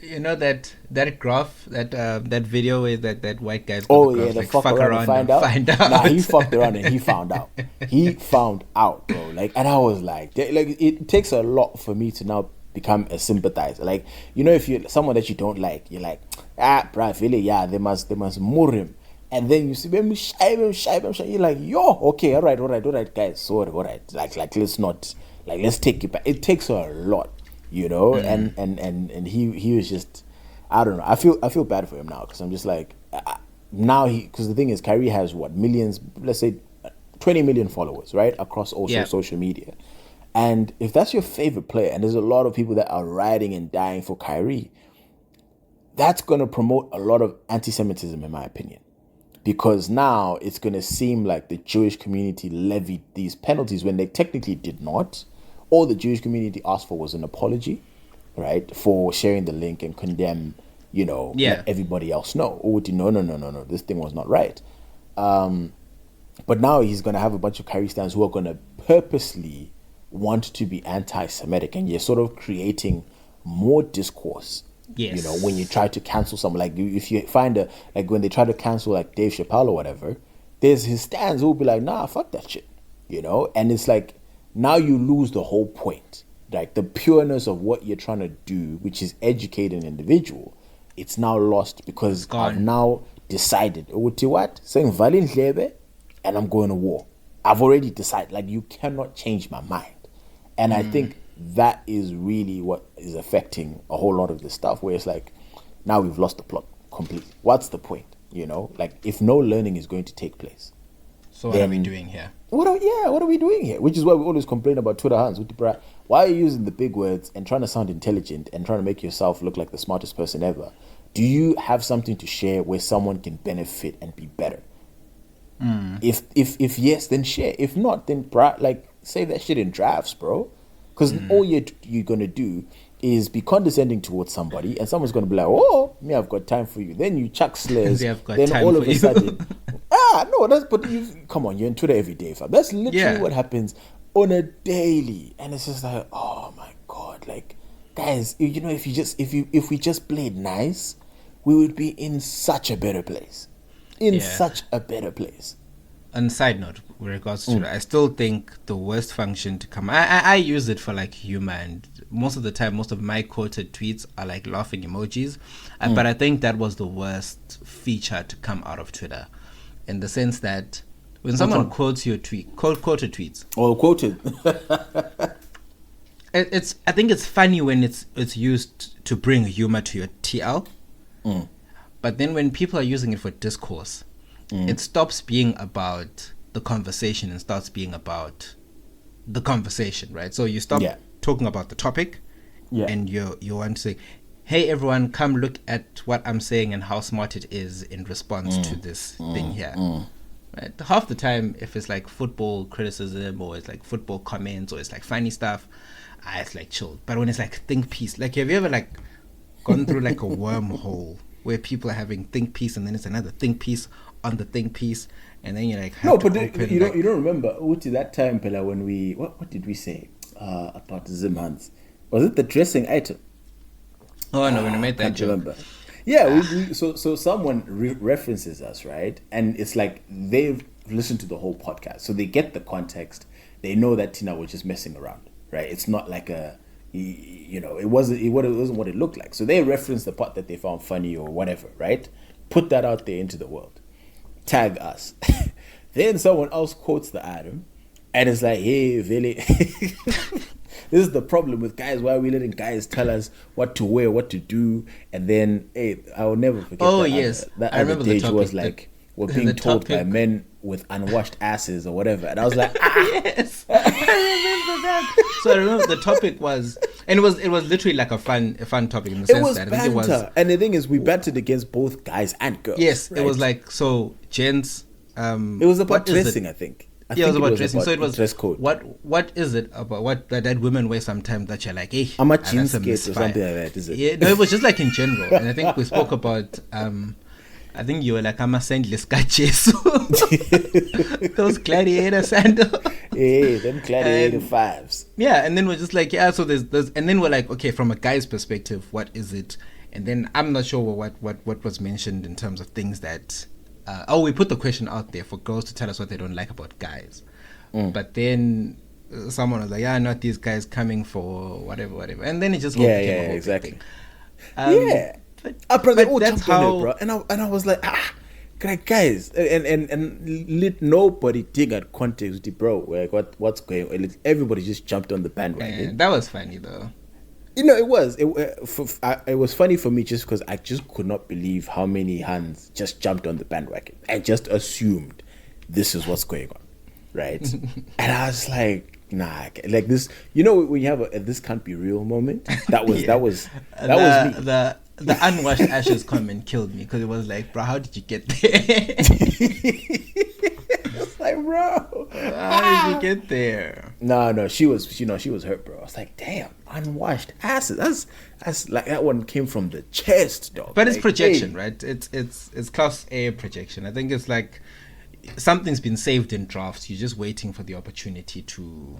You know that graph, that video where that white guy's got
oh
the
yeah,
graph,
the
like
fuck around and find out.
find out.
Nah, he fucked around and he found out. He found out, bro. Like, and I was like, it takes a lot for me to now become a sympathizer. Like, you know, if you're someone that you don't like, you're like, bruh, really, yeah, they must murder him. And then you see them shive. You're like, yo, okay, all right, guys, sorry, all right. Like, let's take it back. It takes a lot, you know. And he was just, I don't know. I feel bad for him now because I'm just like, now because the thing is, Kyrie has what, millions, let's say 20 million followers, right, across also
Yeah.
social media. And if that's your favorite player, and there's a lot of people that are riding and dying for Kyrie, that's going to promote a lot of anti-Semitism, in my opinion. Because now it's going to seem like the Jewish community levied these penalties when they technically did not. All the Jewish community asked for was an apology, right, for sharing the link and condemn, you know,
Yeah.
let everybody else know. Oh, no, this thing was not right. But now he's going to have a bunch of Kyrie stans who are going to purposely want to be anti-Semitic, and you're sort of creating more discourse.
Yes.
You know, when you try to cancel someone, like if you find like when they try to cancel like Dave Chappelle or whatever, there's his stans who will be like, nah, fuck that shit, you know? And it's like, now you lose the whole point. Like the pureness of what you're trying to do, which is educate an individual, it's now lost because
gone.
I've now decided, what? Saying Valin Lebe, and I'm going to war. I've already decided, like you cannot change my mind. And I think that is really what is affecting a whole lot of this stuff, where it's like, now we've lost the plot completely. What's the point? You know, like if no learning is going to take place.
So what are we doing here?
What are we doing here? Which is why we always complain about Twitter hands. Why are you using the big words and trying to sound intelligent and trying to make yourself look like the smartest person ever? Do you have something to share where someone can benefit and be better? If yes, then share. If not, then like save that shit in drafts, bro. Because all you're gonna do is be condescending towards somebody, and someone's gonna be like, "Oh, me, I've got time for you." Then you chuck slurs.
I've got
then
time
all
for
of a
you.
sudden, no, come on, you're in Twitter every day, fam. That's literally what happens on a daily, and it's just like, oh my god, like guys, you know, if we just played nice, we would be in such a better place. Such a better place.
On a side note, with regards to that, I still think the worst function to come. I use it for like humor, and most of the time, most of my quoted tweets are like laughing emojis. But I think that was the worst feature to come out of Twitter, in the sense that when someone quotes your tweet, quoted tweets,
or quoted,
I think it's funny when it's used to bring humor to your TL. But then when people are using it for discourse, it stops being about the conversation and starts being about the conversation, right? So you stop talking about the topic, and you want to say, hey everyone, come look at what I'm saying and how smart it is in response to this thing here. Right? Half the time, if it's like football criticism or it's like football comments or it's like funny stuff, it's like chill. But when it's like think piece, like have you ever like gone through like a wormhole where people are having think piece and then it's another think piece on the think piece, and then you're like,
no, but you don't remember Uti, that time, Pella, when we what did we say about Zimhans? Was it the dressing item?
Oh no, when we made that
Can't
joke.
remember. Yeah, so someone references us, right? And it's like they've listened to the whole podcast, so they get the context. They know that Tina was just messing around, right? It's not like it wasn't what it looked like. So they reference the part that they found funny or whatever, right? Put that out there into the world. Tag us. Then someone else quotes the item, and it's like, hey, Vili, this is the problem with guys. Why are we letting guys tell us what to wear, what to do? And then, hey, I will never forget
Oh,
that
yes.
that
I
other
remember the
day she
topic.
was like, we're
The
being told by
topic.
men with unwashed asses or whatever. And I was like,
Yes, I remember that. So I remember the topic was, and it was literally like a fun topic in the
it
sense
was
that I
banter.
think it was.
And the thing is, we bantered against both guys and girls.
Yes,
right?
it was like, so gents.
It was about
what is it?
dressing, I think.
Yeah, it was about dressing. So it was
dress code.
What is it about what that women wear sometimes that you're like, hey,
I'm a
that's
jeans
a
skate or
misfire.
something like that, is it?
Yeah, no, it was just like in general, and I think we spoke about. I think you were like, I'm a sandless so those gladiator sandals.
Yeah, them gladiator fives.
Yeah, and then we're just like, yeah, so there's, and then we're like, okay, from a guy's perspective, what is it? And then I'm not sure what was mentioned in terms of things that. We put the question out there for girls to tell us what they don't like about guys. But then someone was like, yeah, not these guys coming for whatever. And then it just became a whole
exactly.
thing.
Yeah. Bro, they all
that's
jumped on it, bro. And I was like, guys, and let nobody dig at context, bro. Like, what's going on? Everybody just jumped on the bandwagon.
Yeah, that was funny, though.
You know, it was. It was funny for me just because I just could not believe how many hands just jumped on the bandwagon. I just assumed this is what's going on, right? And I was like, nah, like this. You know, when you have a this can't be real moment. That was that was me.
The unwashed ashes comment killed me because it was like, bro, how did you get there?
It's like, bro,
how did you get there?
No, she was hurt, bro. I was like, damn, unwashed asses. That's like that one came from the chest, dog.
But it's
like,
projection,
hey.
right? It's class A projection. I think it's like something's been saved in drafts. You're just waiting for the opportunity to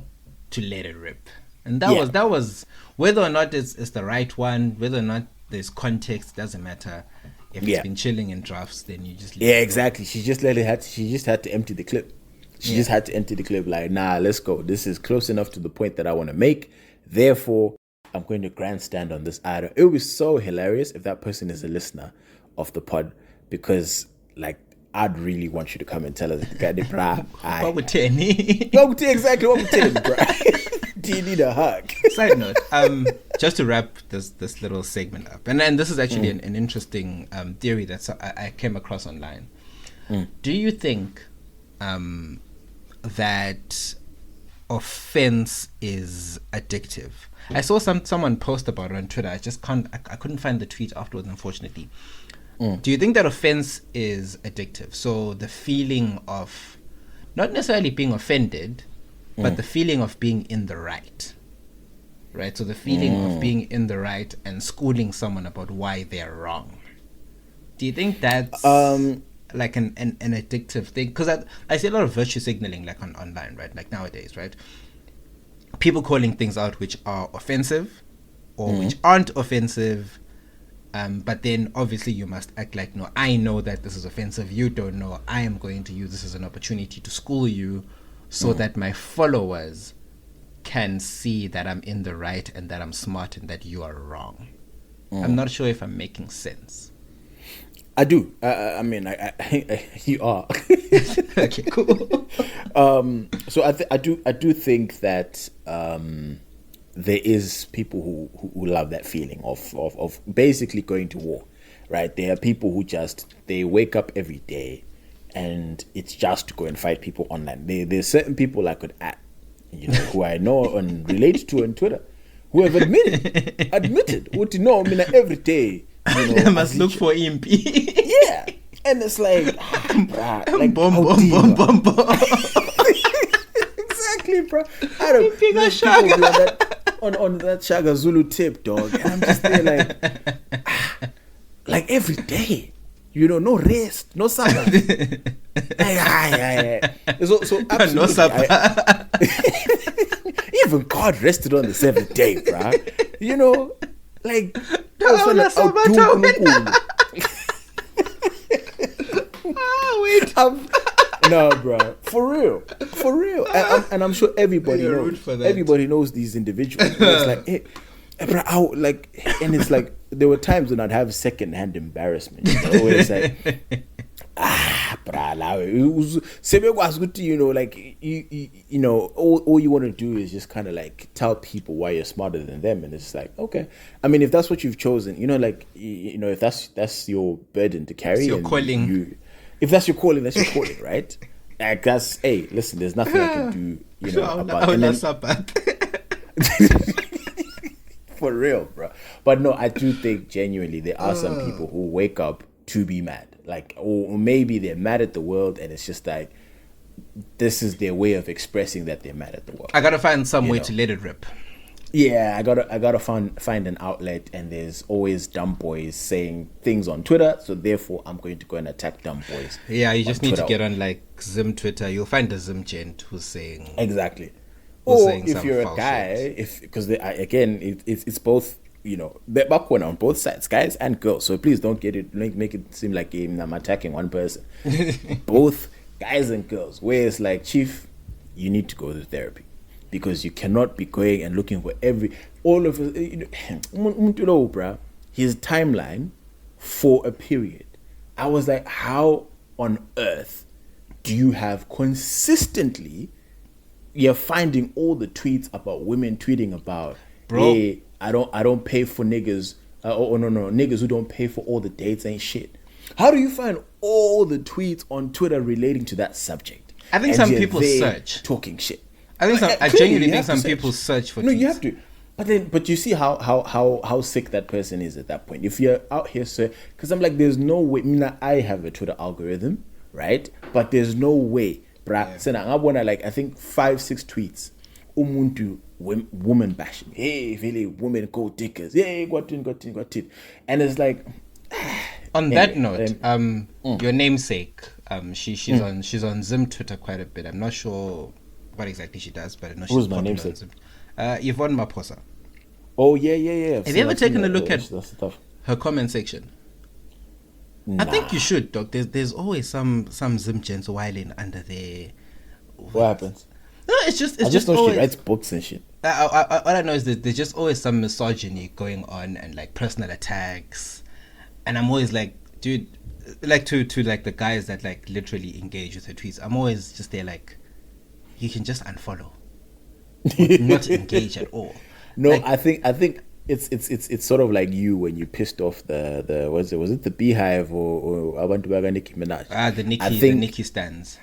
let it rip. And that was whether or not it's the right one, whether or not there's context, doesn't matter. If it's been chilling in drafts, then you just leave it
exactly. She just had to empty the clip. She just had to empty the clip like, nah, let's go. This is close enough to the point that I want to make. Therefore, I'm going to grandstand on this item. It would be so hilarious if that person is a listener of the pod, because like I'd really want you to come and tell us,
What would tell me?
Exactly what would tell me, bro. Do you need a hug?
Side note, just to wrap this little segment up, and this is actually an interesting theory that I came across online. Do you think that offense is addictive? I saw someone post about it on Twitter. I couldn't find the tweet afterwards, unfortunately. Do you think that offense is addictive? So the feeling of not necessarily being offended, but the feeling of being in the right. Right? So the feeling of being in the right and schooling someone about why they're wrong. Do you think that's like an addictive thing? Because I see a lot of virtue signaling like online, right? Like nowadays, right? People calling things out which are offensive or which aren't offensive. But then obviously you must act like, no, I know that this is offensive. You don't know. I am going to use this as an opportunity to school you so that my followers can see that I'm in the right and that I'm smart and that you are wrong. I'm not sure if I'm making sense.
I do. I mean, I you are.
Okay, cool.
So I do think that there is people who love that feeling of basically going to war, right? There are people who they wake up every day and it's just to go and fight people online. There's certain people I could add, who I know and relate to on Twitter, who have admitted what you know. I mean, every day,
They must look for EMP.
Yeah, and it's like, like
bomb.
Exactly, bro. I don't people on that Shaga Zulu tip, dog, and I'm just there like every day. No rest, no supper. So absolutely,
no supper.
Even God rested on the seventh day, bruh. Like
wait.
No, bro, for real, and I'm sure everybody knows these individuals. And it's like, hey, bro, and it's like there were times when I'd have secondhand embarrassment, where it's like, Bruh, like you know, all you want to do is just kind of like tell people why you're smarter than them, and it's like, okay, I mean, if that's what you've chosen, you know, like you know, if that's your burden to carry,
it's your calling.
If that's your calling, right? Like that's, hey, listen, there's nothing I can do, you know, about it. For real, bro. But no, I do think genuinely there are some people who wake up to be mad, like, or maybe they're mad at the world, and it's just like this is their way of expressing that they're mad at the world.
I gotta find some way to let it rip.
Yeah, I gotta find an outlet, and there's always dumb boys saying things on Twitter, so therefore I'm going to go and attack dumb boys.
Yeah, you just need to get on like Zim Twitter. You'll find a Zim gent who's saying
exactly. Or if you're a guy, because again, it's both, you know, back on both sides, guys and girls. So please don't make it seem like I'm attacking one person. Both guys and girls. Where it's like, Chief, you need to go to therapy, because you cannot be going and looking for all of you know, bro. His timeline for a period, I was like, how on earth do you have consistently? You're finding all the tweets about women tweeting about,
bro,
hey, I don't pay for niggas. Niggas who don't pay for all the dates ain't shit. How do you find all the tweets on Twitter relating to that subject?
I think some people search
talking shit.
I genuinely think some people search for tweets.
No, you have to. But you see how sick that person is at that point. If you're out here, because I'm like, there's no way. I have a Twitter algorithm, right? But there's no way. Yeah. Like, I think 5-6 tweets. Woman bashing. Hey, really, women gold diggers. Hey, got it. And it's like.
On that note, your namesake, she's on Zim Twitter quite a bit. I'm not sure what exactly she does, but I know she's.
Who's my namesake?
Yvonne Maposa.
Oh yeah.
Have you ever taken a look at her comment section?
Nah.
I think you should, dog. There's always some Zim gents whiling under there.
What happens?
No, it's just.
I just know
always,
she writes books and shit.
All I know is that there's just always some misogyny going on and like personal attacks, and I'm always like, dude, like to like the guys that like literally engage with her tweets. I'm always just there like, you can just unfollow, not engage at all.
No,
like,
I think it's sort of like you when you pissed off the was it the Beehive or Abantu Baga Nicki Minaj?
The Nicki stands.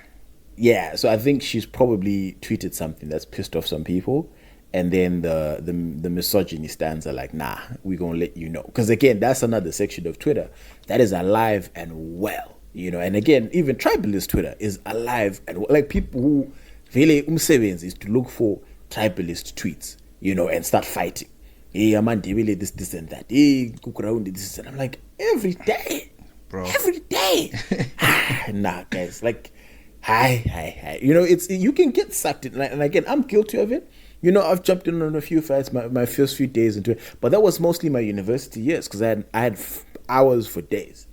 Yeah, so I think she's probably tweeted something that's pissed off some people, and then the misogyny stands are like, nah, we're gonna let you know, because again, that's another section of Twitter that is alive and well, you know. And again, even tribalist Twitter is alive and well. Like, people who really is to look for tribalist tweets, you know, and start fighting. Hey, I'm really this and that. Hey, cook around this, and I'm like, every day,
bro,
every day. Nah, guys, like, hi. You know, you can get sucked in, and again, I'm guilty of it. You know, I've jumped in on a few fights my first few days into it, but that was mostly my university years, because I had hours for days.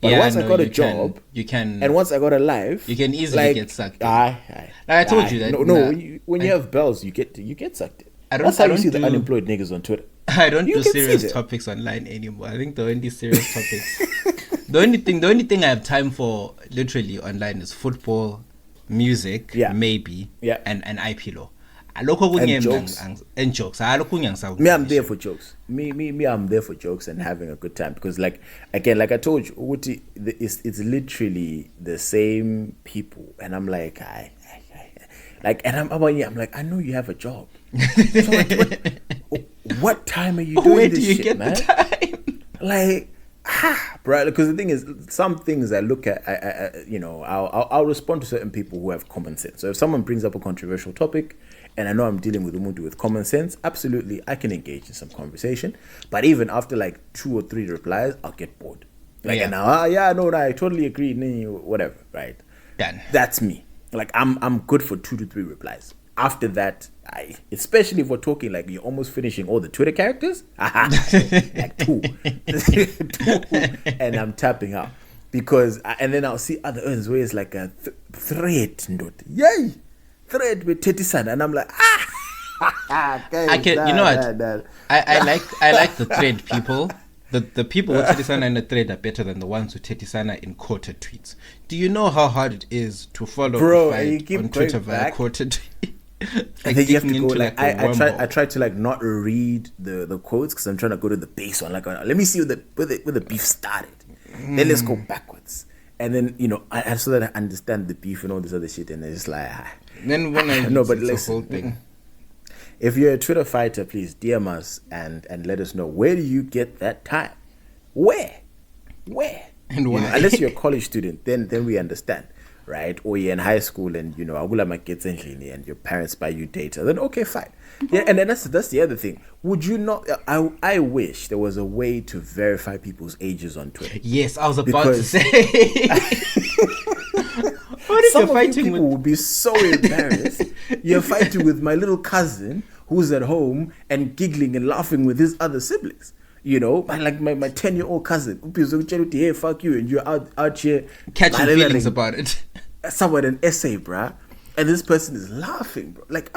But once I got a job, and once I got a life,
you can easily get sucked in.
I
told you that.
No, when you have bells, you get sucked in. That's how you see the unemployed niggas on Twitter.
I don't do serious topics online anymore. I think the only serious topics, the only thing I have time for literally online is football, music, maybe, and IP law.
And jokes.
And jokes.
Me, I'm there for jokes. Me, I'm there for jokes and having a good time, because, like, again, like I told you, it's literally the same people, and I'm like, like, and I'm like, I know you have a job. So like, what time are you doing
Where
this
do you
shit,
get
man?
the time?
Like, bro, because the thing is, some things I look at, you know, I'll respond to certain people who have common sense. So if someone brings up a controversial topic, and I know I'm dealing with Umuntu with common sense, absolutely, I can engage in some conversation. But even after like 2 or 3 replies, I'll get bored. Like, and now, I totally agree, whatever, right?
Done.
That's me. Like, I'm good for 2 to 3 replies. After that, especially if we're talking like you're almost finishing all the Twitter characters, like 2, and I'm tapping out, because, and then I'll see other earns where it's like a thread, yay, thread with Tetisan, and I'm like, guys,
I can, you know what? I like the thread people, The people who Tetisana in the thread are better than the ones who Tetisana in quoted tweets. Do you know how hard it is to follow
Bro,
a fight
and you keep
on Twitter
going
via
back.
quoted tweet?
And then you have to go
into
like
a wormhole.
I tried to like not read the quotes because I'm trying to go to the base one. Like let me see where the beef started. Then let's go backwards. And then I so that I understand the beef and all this other shit. And it's like
Then when I
no, but
it's the
listen.
whole thing.
If you're a Twitter fighter, please DM us and let us know, where do you get that time? Where?
And why?
Unless you're a college student, then we understand, right? Or you're in high school and awula makets endlini and your parents buy you data, then okay, fine. Yeah, and then that's the other thing. Would you not? I wish there was a way to verify people's ages on Twitter.
Yes, I was about to
Because-
say. What if
Some
you're
of you
fighting
people
with?
would be so embarrassed. You're fighting with my little cousin who's at home and giggling and laughing with his other siblings. Like my 10-year-old cousin. Hey, fuck you, and you're out here
Catching feelings about it.
someone an essay, bruh, and this person is laughing, bro. Like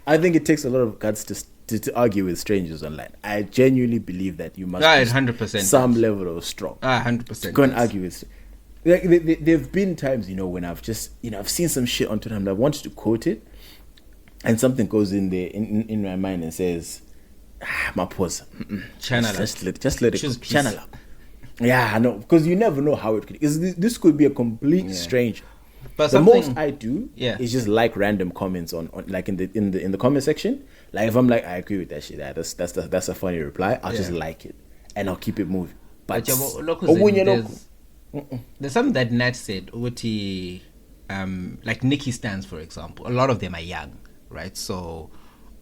I think it takes a lot of guts to argue with strangers online. I genuinely believe that you must
It
be
100%
some
does.
level of strong.
100%.
Go and argue with. Like there've been times, when I've just, I've seen some shit on Twitter and I wanted to quote it, and something goes in there in my mind and says, my pause.
Channel
Just let it
Choose
go.
peace.
Channel up. Yeah, I know, because you never know how it could. This could be a complete stranger.
But
The
something-
most I do
Yeah.
is just like random comments on like in the comment section. Like if I'm like, I agree with that shit. That's a funny reply. I'll just
Yeah.
like it and I'll keep it moving. But
there's something that Nat said. Uti, like Nikki stands, for example. A lot of them are young, right? So,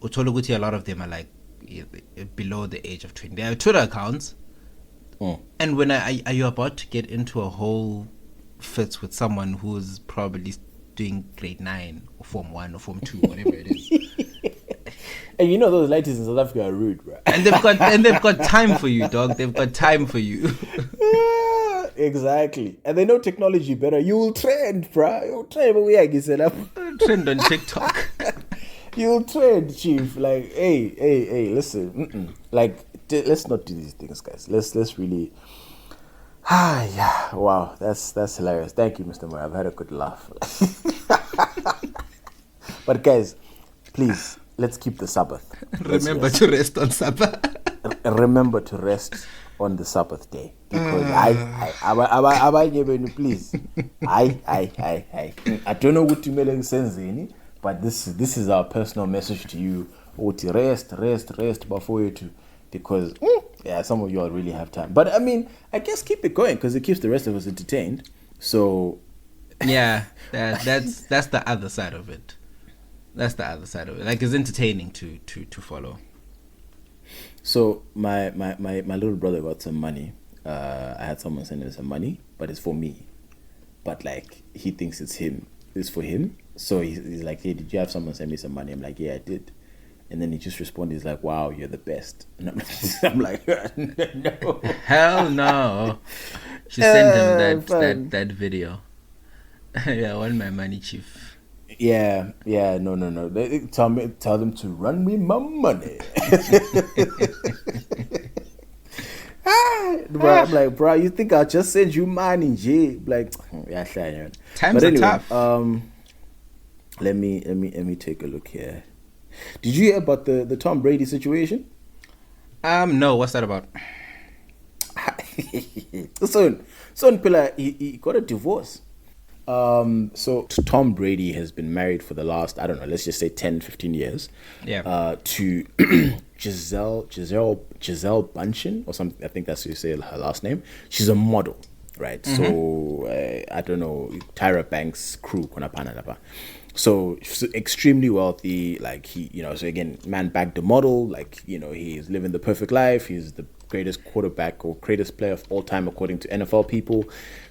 Utoluguti, a lot of them are like below the age of 20. They have Twitter accounts. And when are you about to get into a whole fits with someone who's probably doing grade 9 or Form 1 or Form 2, whatever it is?
And those ladies in South Africa are rude, bro.
And they've got time for you, dog. They've got time for you.
Exactly. And they know technology better. You'll trend, bro. You'll trend, but we are getting up.
Trend on TikTok.
You'll trend, chief. Like, hey, listen. Like, let's not do these things, guys. Let's really. Yeah. Wow, that's hilarious. Thank you, Mr. Moore. I've had a good laugh. But guys, please, let's keep the Sabbath.
Remember to rest on Sabbath.
Remember to rest on the Sabbath day, because please, I don't know what to make sense in, but this is our personal message to you. Rest before you too, because some of you all really have time. But I mean, I guess keep it going because it keeps the rest of us entertained. So
Yeah, that's the other side of it. That's the other side of it. Like, it's entertaining to follow.
So my little brother got some money. I had someone send him some money, but it's for me. But like he thinks it's for him. So he's like, hey, did you have someone send me some money? I'm like, yeah, I did. And then he just responded, he's like, wow, you're the best. And I'm like, no.
Hell no. She sent him that video. Yeah, I want my money, chief.
Yeah, no. Tell them to run me my money. Bro, I'm like, bro, you think I'll just send you money, G? Like, yeah, sure.
Times are tough.
Let me take a look here. Did you hear about the Tom Brady situation?
No, what's that about?
Son Pilla, he got a divorce. So Tom Brady has been married for the last, I don't know, let's just say 10, 15 years.
Yeah.
To Giselle Bundchen or something. I think that's how you say her last name. She's a model, right? Mm-hmm. So I don't know, Tyra Banks' crew, Konapana. So she's extremely wealthy. Like so again, man bagged the model. Like he's living the perfect life. He's the greatest quarterback or greatest player of all time according to NFL people.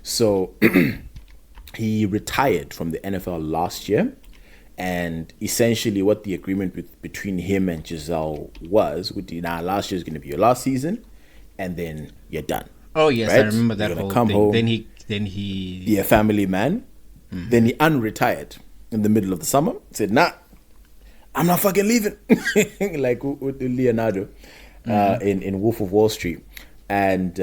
So he retired from the NFL last year, and essentially what the agreement between him and Giselle was, last year is going to be your last season, and then you're done.
Oh yes,
right?
I remember that whole
come
thing.
Home,
Then he
be a family man. Mm-hmm. Then he unretired in the middle of the summer. Said, nah, I'm not fucking leaving. Like with Leonardo. in Wolf of Wall Street. And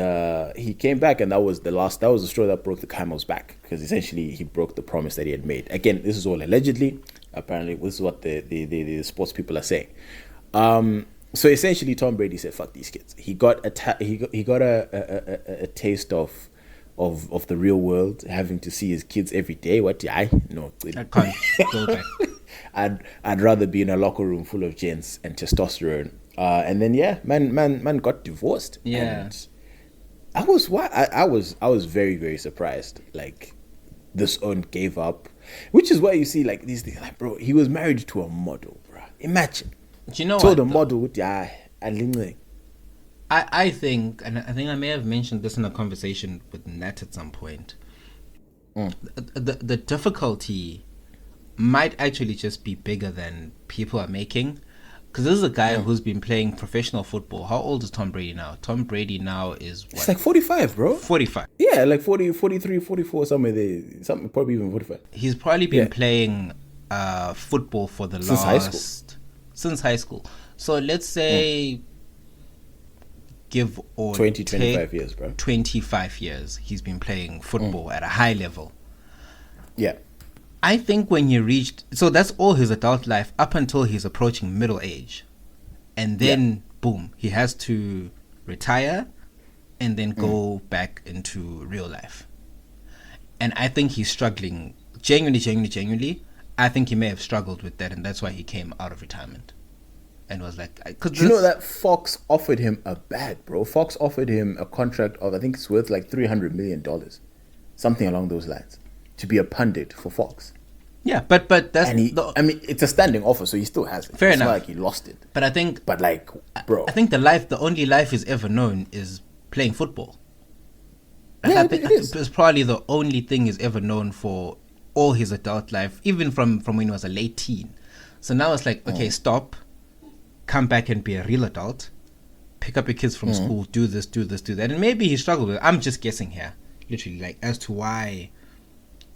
he came back, and that was the straw that broke the camel's back, because essentially he broke the promise that he had made. Again, this is all allegedly. Apparently, this is what the sports people are saying. So essentially, Tom Brady said, "Fuck these kids." He got a taste of the real world, having to see his kids every day. What? I
can't go back.
I'd rather be in a locker room full of gents and testosterone. And then man got divorced.
Yeah,
and I was very, very surprised. Like, this own gave up, which is why you see like these things. Like, bro, he was married to a model, bro. Imagine.
Do you know
told
what?
The model, yeah,
I think, and I think I may have mentioned this in a conversation with Nat at some point. The difficulty might actually just be bigger than people are making. Because this is a guy who's been playing professional football. How old is Tom Brady now? Tom Brady now is what?
It's like 45, bro.
45.
Yeah, like 40, 43, 44, somewhere there. Something, probably even 45.
He's probably been playing football for the since high school. So let's say give or
25 years, bro.
25 years he's been playing football at a high level.
Yeah.
I think when he reached, so that's all his adult life up until he's approaching middle age. And then, boom, he has to retire and then go back into real life. And I think he's struggling, genuinely. I think he may have struggled with that, and that's why he came out of retirement. And was like,
do you know that Fox offered him a bag, bro? Fox offered him a contract of, I think it's worth like $300 million. Something along those lines. To be a pundit for Fox.
Yeah, but that's...
it's a standing offer, so he still has it.
Fair enough.
It's not like he lost it.
But I think...
But like, bro...
I think the only life he's ever known is playing football.
Yeah,
I think it's probably the only thing he's ever known for all his adult life, even from when he was a late teen. So now it's like, okay, stop, come back and be a real adult, pick up your kids from school, do this, do that. And maybe he struggled with it. I'm just guessing here, literally, like, as to why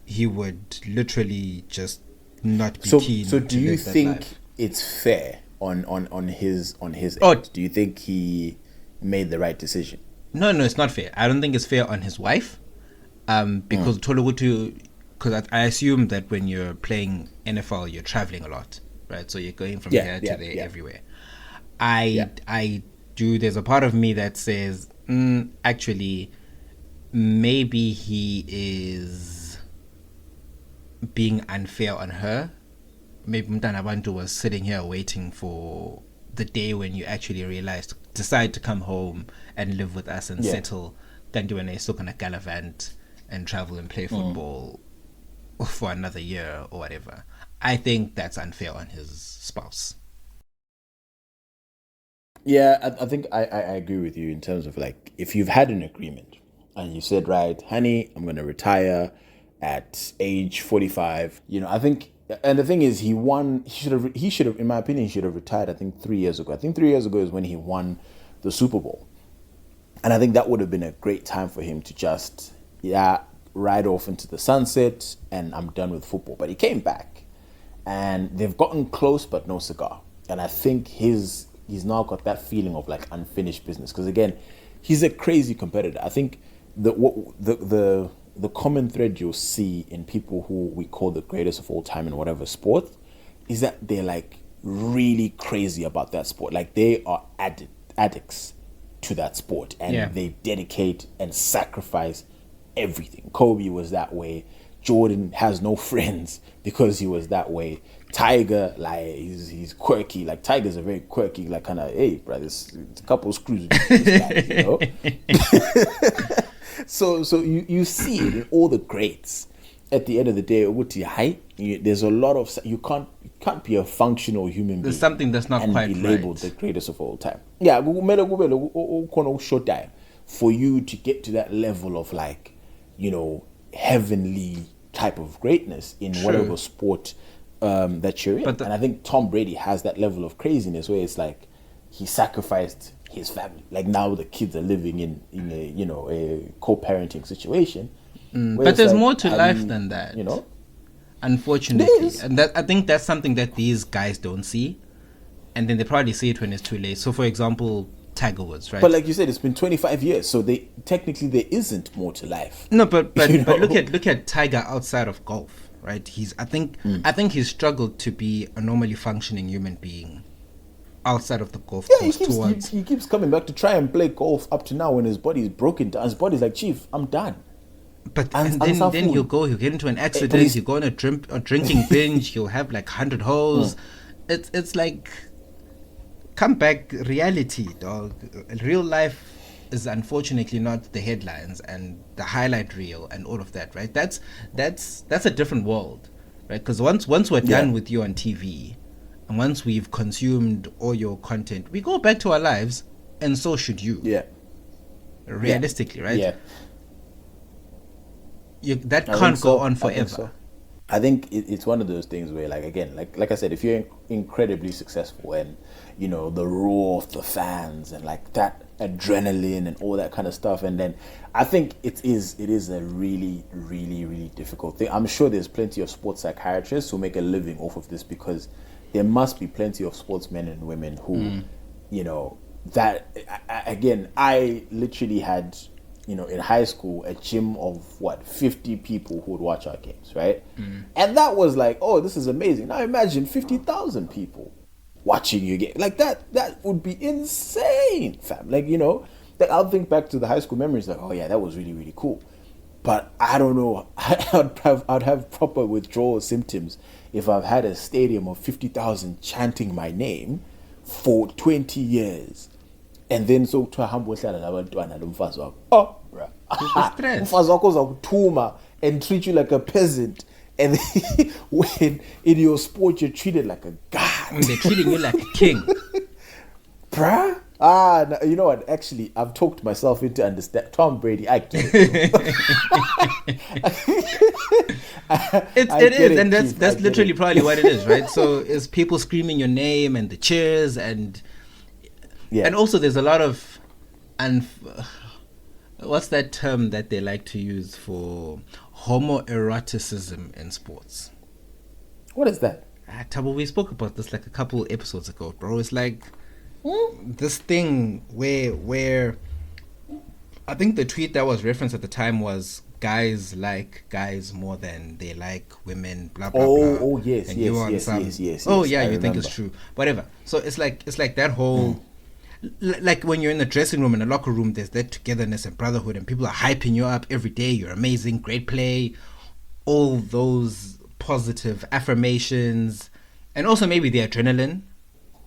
he would literally just not be keen.
So do you think it's fair on his end? Do you think he made the right decision?
No, it's not fair. I don't think it's fair on his wife. Because because I assume that when you're playing NFL, you're traveling a lot, right? So you're going from here to there, everywhere. I do. There's a part of me that says, actually, maybe he is being unfair on her. Maybe Mtana Bantu was sitting here waiting for the day when you actually decide to come home and live with us and settle. Then do when still gonna gallivant and travel and play football for another year or whatever. I think that's unfair on his spouse.
Yeah, I think I agree with you in terms of, like, if you've had an agreement and you said, right, honey, I'm gonna retire at age 45. I think, and the thing is, he should have, in my opinion, he should have retired, I think 3 years ago. I think 3 years ago is when he won the Super Bowl. And I think that would have been a great time for him to just, ride off into the sunset and I'm done with football. But he came back and they've gotten close, but no cigar. And I think he's now got that feeling of like unfinished business. Because again, he's a crazy competitor. I think the common thread you'll see in people who we call the greatest of all time in whatever sport is that they're like really crazy about that sport. Like, they are addicts to that sport, and they dedicate and sacrifice everything. Kobe was that way. Jordan has no friends because he was that way. Tiger, like, he's quirky. Like, Tiger's a very quirky, like, kind of, hey, brother, it's a couple of screws with this guy, So you see it in all the greats. At the end of the day, there's a lot of, you can't be a functional human being.
There's something that's not quite
be labeled the greatest of all time. Yeah, for you to get to that level of, like, heavenly type of greatness in whatever sport that you're in. And I think Tom Brady has that level of craziness where it's like he sacrificed his family. Like, now the kids are living in a co-parenting situation.
But there's more to life than that. Unfortunately. And I think that's something that these guys don't see. And then they probably see it when it's too late. So, for example, Tiger Woods, right?
But like you said, it's been 25 years, so technically there isn't more to life.
No, but
You know?
look at Tiger outside of golf, right? I think he's struggled to be a normally functioning human being outside of the golf
Yeah,
course.
he keeps coming back to try and play golf up to now when his body is broken down. His body's like, Chief, I'm done.
But
And
then he'll get into an accident. He'll go on a drinking binge. He'll have like 100 holes. It's like, come back, reality, dog. Real life is unfortunately not the headlines and the highlight reel and all of that, right? That's a different world, right? Because once we're done with you on TV, and once we've consumed all your content, we go back to our lives, and so should you.
Yeah.
Realistically, right?
Yeah.
That can't go on forever.
I think it's one of those things where, like, again, like I said, if you're incredibly successful and, you know, the roar of the fans and like that adrenaline and all that kind of stuff, and then I think it is a really, really, really difficult thing. I'm sure there's plenty of sports psychiatrists who make a living off of this, because there must be plenty of sportsmen and women who, you know, that, again, I literally had, you know, in high school, a gym of 50 people who would watch our games, right? And that was like, oh, this is amazing. Now imagine 50,000 people watching your game. Like that would be insane, fam. Like, you know, like I'll think back to the high school memories, like, oh yeah, that was really, really cool. But I don't know, I'd have proper withdrawal symptoms if I've had a stadium of 50,000 chanting my name for 20 years. And then so to humble labantwana lomfazi wakho. Oh, bro. Umfazi wakho uzakuthuma and treat you like a peasant. And then when in your sport you're treated like a god.
They're treating you like a king.
Bruh. No, you know what? Actually, I've talked myself into understand. Tom Brady, I get it.
It is, and that's literally probably what it is, right? So it's people screaming your name and the cheers and also there's a lot of what's that term that they like to use for homoeroticism in sports?
What is that?
Tabo, we spoke about this like a couple episodes ago, bro. It's like this thing where I think the tweet that was referenced at the time was guys like guys more than they like women, blah blah blah.
Oh yes, yes.
Oh yeah, you think it's true. Whatever. So it's like that whole like when you're in the dressing room, in the locker room, there's that togetherness and brotherhood, and people are hyping you up every day. You're amazing, great play, all those positive affirmations, and also maybe the adrenaline,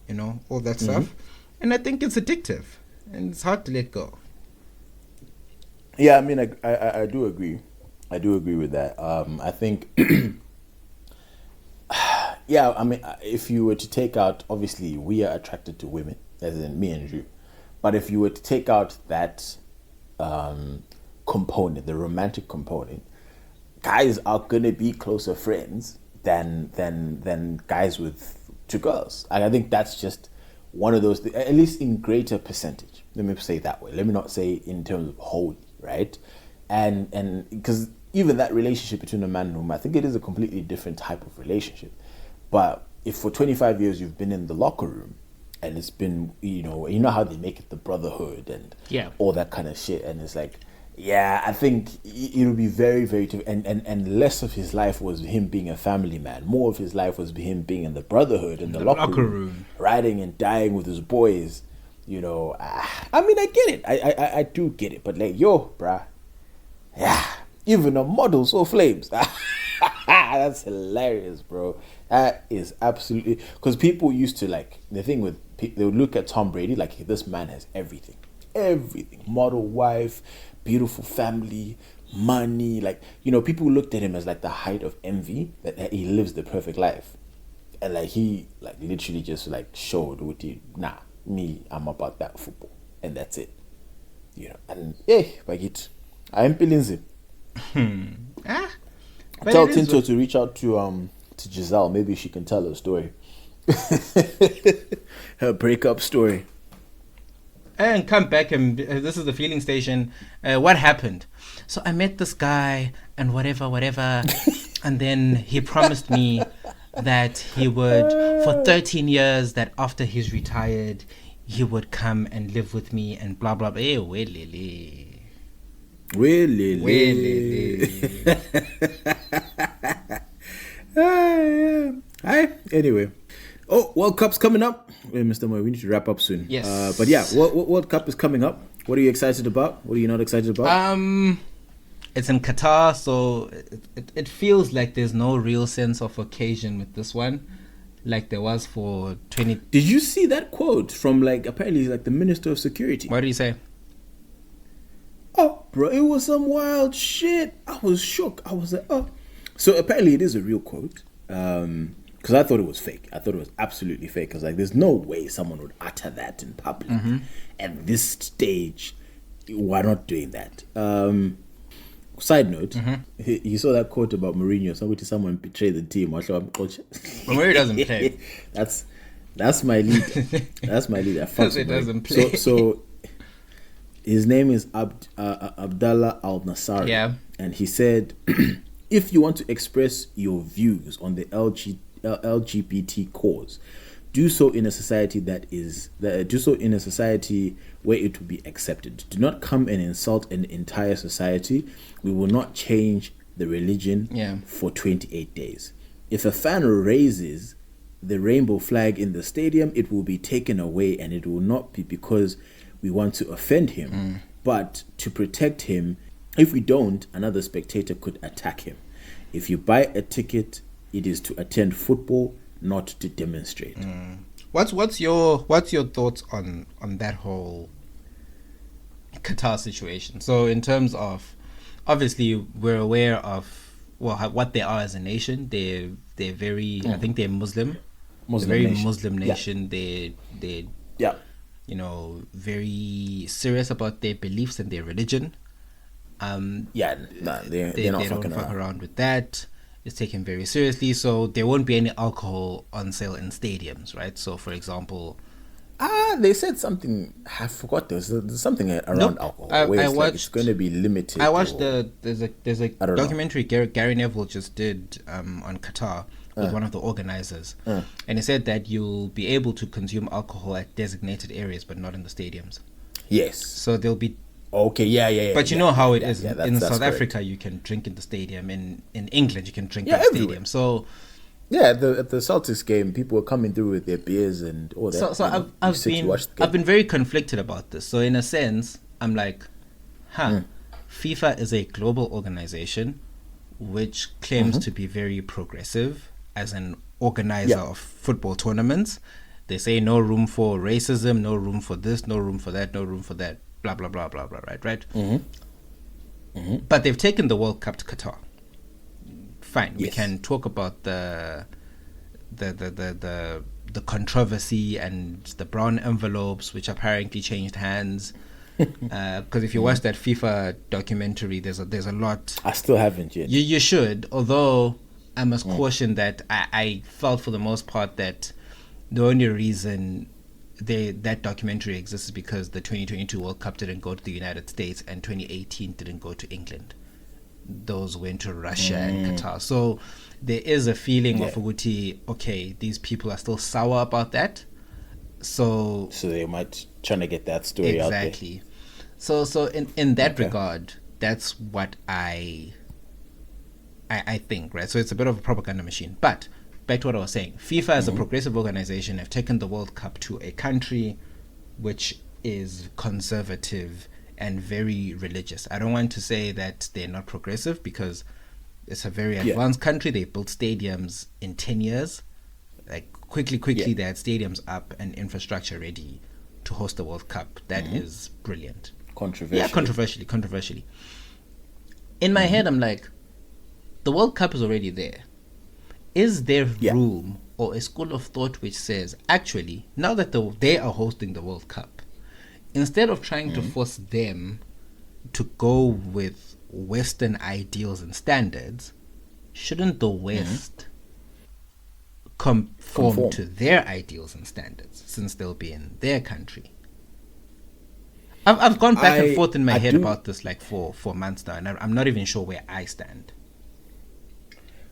you know, all that stuff. And I think it's addictive, and it's hard to let go.
Yeah, I mean, I do agree. I do agree with that. I think, yeah, I mean, if you were to take out, obviously, we are attracted to women, as in me and you. But if you were to take out that component, the romantic component, guys are gonna be closer friends than guys to girls. And I think that's just one of those, at least in greater percentage. Let me say it that way. Let me not say in terms of whole, right? And because even that relationship between a man and a woman, I think it is a completely different type of relationship. But if for 25 years you've been in the locker room and it's been, you know how they make it the brotherhood and all that kind of shit, and it's like, yeah, I think it'll be very, very and less of his life was him being a family man. More of his life was him being in the brotherhood and the locker room, riding and dying with his boys. You know, I mean, I get it. I do get it. But like, yo, bruh, yeah, even a model so flames. That's hilarious, bro. That is absolutely, because people used to, like, the thing with they would look at Tom Brady like, this man has everything, model wife, beautiful family, money. Like, you know, people looked at him as like the height of envy, that he lives the perfect life, and like he like literally just like showed with you, nah, me, I'm about that football, and that's it, you know. And I'm feeling it. Tell Tinto to reach out to Giselle. Maybe she can tell her story. Her breakup story.
And come back, and this is the feeling station. What happened? So I met this guy and whatever, and then he promised me that he would, for 13 years, that after he's retired, he would come and live with me and blah blah blah. Welele.
Hi. Anyway. Oh, World Cup's coming up. Wait, Mr. Moy, we need to wrap up soon.
Yes.
But yeah, World Cup is coming up. What are you excited about? What are you not excited about?
It's in Qatar, so it feels like there's no real sense of occasion with this one, like there was for 20.
Did you see that quote from apparently the Minister of Security?
What did he say?
Oh, bro, it was some wild shit. I was shook. I was like, oh. So apparently it is a real quote. Because I thought it was fake. I thought it was absolutely fake. Because there's no way someone would utter that in public. At this stage, we're not doing that. Side note, you saw that quote about Mourinho. Someone betrayed the team.
Mourinho doesn't play.
That's my lead. That's my lead.
It doesn't play.
So his name is Abdallah Al Nassari.
Yeah.
And he said, if you want to express your views on the LGBT cause, do so in a society where it will be accepted. Do not come and insult an entire society. We will not change the religion for 28 days. If a fan raises the rainbow flag in the stadium, it will be taken away, and it will not be because we want to offend him, but to protect him. If we don't, another spectator could attack him. If you buy a ticket, it is to attend football, not to demonstrate.
What's your thoughts on that whole Qatar situation? So in terms of, obviously we're aware of what they are as a nation. They're very I think they're Muslim. They're very nation. Muslim nation.
Yeah.
They're very serious about their beliefs and their religion.
They don't fuck
around with that. It's taken very seriously, so there won't be any alcohol on sale in stadiums, right? So, for example,
they said something. I forgot. There's something around alcohol. It's going to be limited.
I watched there's a documentary Gary Neville just did on Qatar with one of the organizers, and he said that you'll be able to consume alcohol at designated areas, but not in the stadiums.
Yes.
So there'll be.
Okay, yeah.
But you know how it is.
Yeah,
in South
correct.
Africa, you can drink in the stadium. In England, you can drink in the
everywhere.
stadium. So,
at the Celtics game, people were coming through with their beers and all that.
So I've been very conflicted about this. So in a sense, I'm like, FIFA is a global organization which claims to be very progressive as an organizer of football tournaments. They say no room for racism, no room for this, no room for that, no room for that. Blah blah blah blah blah. Right. But they've taken the World Cup to Qatar. Fine, we can talk about the controversy and the brown envelopes, which apparently changed hands. Because if you watch that FIFA documentary, there's a lot.
I still haven't yet.
You should, although I must caution that I felt for the most part that the only reason that documentary exists because the 2022 World Cup didn't go to the United States and 2018 didn't go to England. Those went to Russia and Qatar. So there is a feeling of Uguti, okay, these people are still sour about that. So
they might trying to get that story out there.
Exactly. So in that regard, that's what I think, right? So it's a bit of a propaganda machine. But back to what I was saying, FIFA as a progressive organization have taken the World Cup to a country which is conservative and very religious. I don't want to say that they're not progressive because it's a very advanced country. They built stadiums in 10 years. Like quickly they had stadiums up and infrastructure ready to host the World Cup. That is brilliant. Controversially. In my head, I'm like, the World Cup is already there. Is there room or a school of thought which says, actually, now that they are hosting the World Cup, instead of trying to force them to go with Western ideals and standards, shouldn't the West conform to their ideals and standards since they'll be in their country? I've gone back and forth in my head about this like for months now, and I'm not even sure where I stand.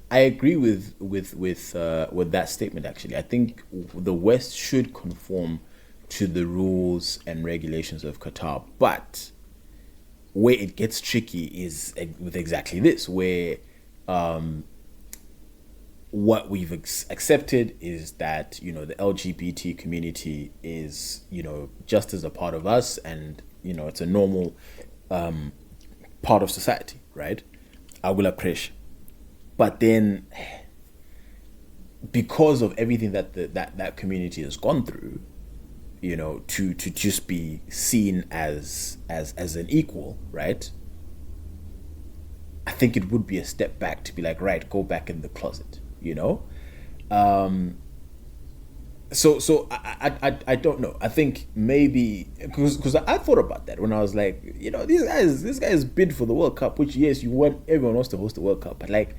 I agree with that statement. Actually, I think the West should conform to the rules and regulations of Qatar. But where it gets tricky is with exactly this, where what we've accepted is that, you know, the LGBT community is, you know, just as a part of us, and, you know, it's a normal part of society, right? Agula Presh. But then, because of everything that that community has gone through, you know, to just be seen as an equal, right? I think it would be a step back to be like, right, go back in the closet, you know. So I don't know. I think maybe because I thought about that when I was like, you know, this guy's bid for the World Cup, which, yes, everyone wants to host the World Cup, but like,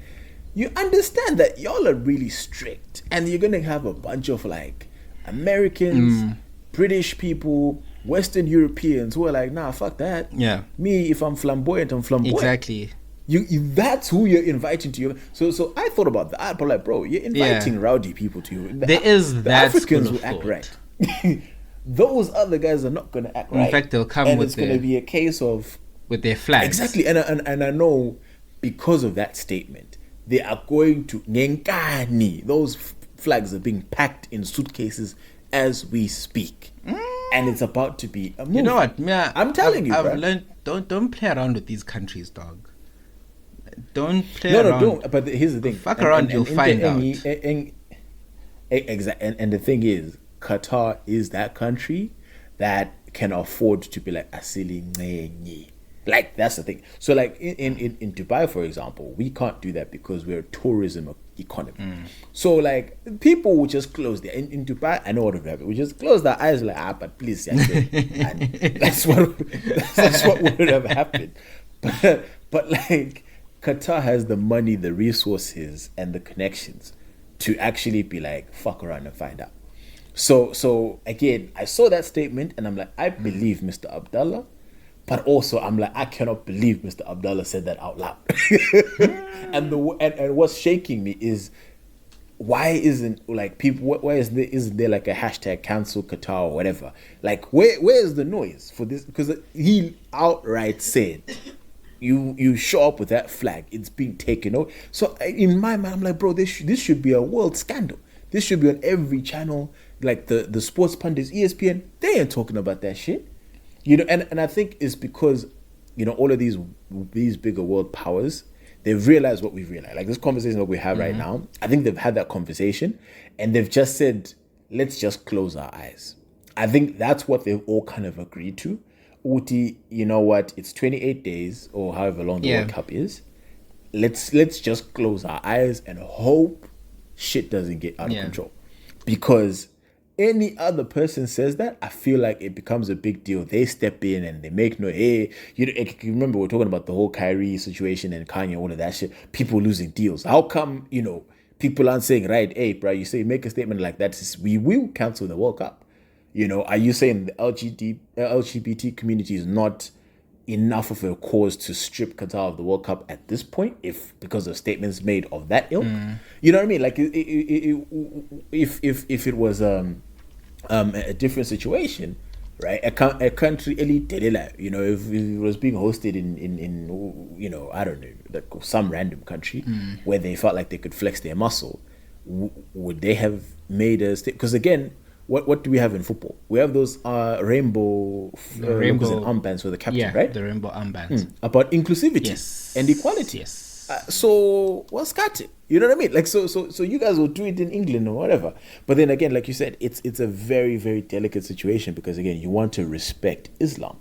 you understand that y'all are really strict, and you're gonna have a bunch of like Americans, British people, Western Europeans who are like, nah, fuck that.
Yeah.
Me, if I'm flamboyant, I'm flamboyant.
Exactly.
You that's who you're inviting to your. So I thought about that. But like, bro, you're inviting rowdy people to you.
The
Africans will act right. Those other guys are not gonna act right.
In fact, they'll come
and
with
it's gonna be a case of
with their flags.
Exactly, and I know because of that statement, they are going to Ngenkani. Those flags are being packed in suitcases as we speak, and it's about to be a move.
You know what? Yeah,
I'm telling you,
I've
bro.
learned don't play around with these countries, dog. Don't play
around.
No,
don't. But here's the thing.
Fuck around, you'll find out.
Exactly, and the thing is, Qatar is that country that can afford to be like asili ngenye. Like, that's the thing. So like in Dubai, for example, we can't do that because we're a tourism economy. So like, people will just close their in Dubai. I know what would happen. We just close their eyes like, but please, yeah, and that's what would have happened. But like, Qatar has the money, the resources, and the connections to actually be like, fuck around and find out. So again, I saw that statement and I'm like, I believe Mr. Abdullah, but also I'm like, I cannot believe Mr. Abdullah said that out loud. and what's shaking me is, why isn't like people? Why isn't there like a hashtag cancel Qatar or whatever? Like, where is the noise for this? Because he outright said, You show up with that flag, it's being taken out. So in my mind, I'm like, bro, this should be a world scandal. This should be on every channel. Like the sports pundits, ESPN, they ain't talking about that shit. You know, and I think it's because, you know, all of these bigger world powers, they've realized what we've realized. Like this conversation that we have right now, I think they've had that conversation and they've just said, let's just close our eyes. I think that's what they've all kind of agreed to. Uti, you know what? It's 28 days or however long the World Cup is. Let's just close our eyes and hope shit doesn't get out of control. Because any other person says that, I feel like it becomes a big deal. They step in and they make no. Hey, you remember we're talking about the whole Kyrie situation and Kanye, all of that shit. People losing deals. How come, you know, people aren't saying, right? Hey, bro, you say make a statement like that. We will cancel the World Cup. You know, are you saying the LGBT community is not enough of a cause to strip Qatar of the World Cup at this point, if because of statements made of that ilk? You know what I mean? Like, if it was a different situation, right? A country, you know, if it was being hosted in you know, I don't know, like some random country where they felt like they could flex their muscle, would they have made a statement? Because again, what do we have in football? We have those rainbow and armbands for the captain, right?
The rainbow armbands.
About inclusivity and equality.
Yes.
So what's got it? You know what I mean? Like, so you guys will do it in England or whatever. But then again, like you said, it's a very, very delicate situation because again, you want to respect Islam,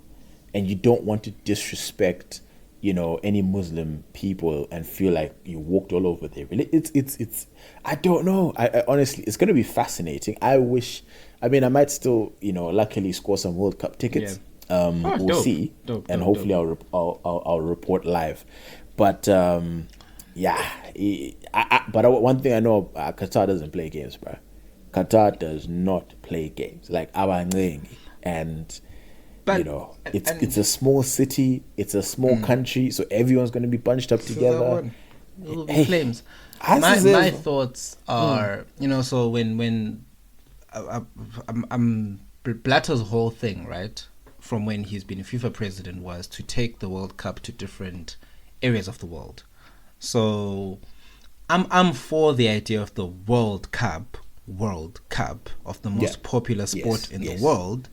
and you don't want to disrespect, you know, any Muslim people and feel like you walked all over their religion. It's I don't know. I honestly, it's going to be fascinating. I might still, you know, luckily score some World Cup tickets. We'll
dope.
see.
Dope.
Hopefully I'll report live. But but one thing I know, Qatar doesn't play games, bro. Qatar does not play games. Like Abangeng, and but, you know, it's a small city, it's a small country, so everyone's going to be bunched up together.
It'll be flames. My thoughts are, you know, so when I'm Blatter's whole thing, right, from when he's been FIFA president, was to take the World Cup to different areas of the world. So I'm for the idea of the World Cup of the most popular sport in the world,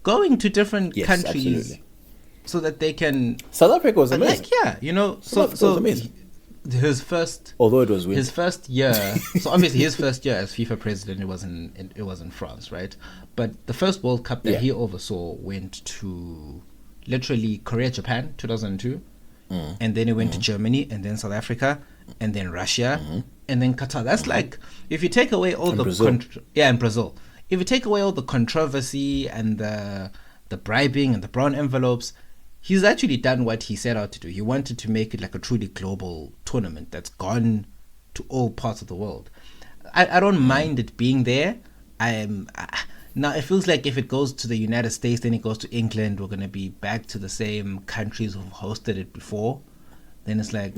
going to different countries,
absolutely.
so that they can.
South Africa was amazing.
South Africa was amazing. Although it was windy. His first year. So obviously his first year as FIFA president, it was in France, right? But the first World Cup that he oversaw went to literally Korea, Japan, 2002, and then it went to Germany, and then South Africa, and then Russia, and then Qatar. That's like, if you take away all and Brazil. If you take away all the controversy and the bribing and the brown envelopes, he's actually done what he set out to do. He wanted to make it like a truly global tournament that's gone to all parts of the world. I don't mind it being there. Now it feels like if it goes to the United States, then it goes to England, we're going to be back to the same countries who've hosted it before. Then it's like,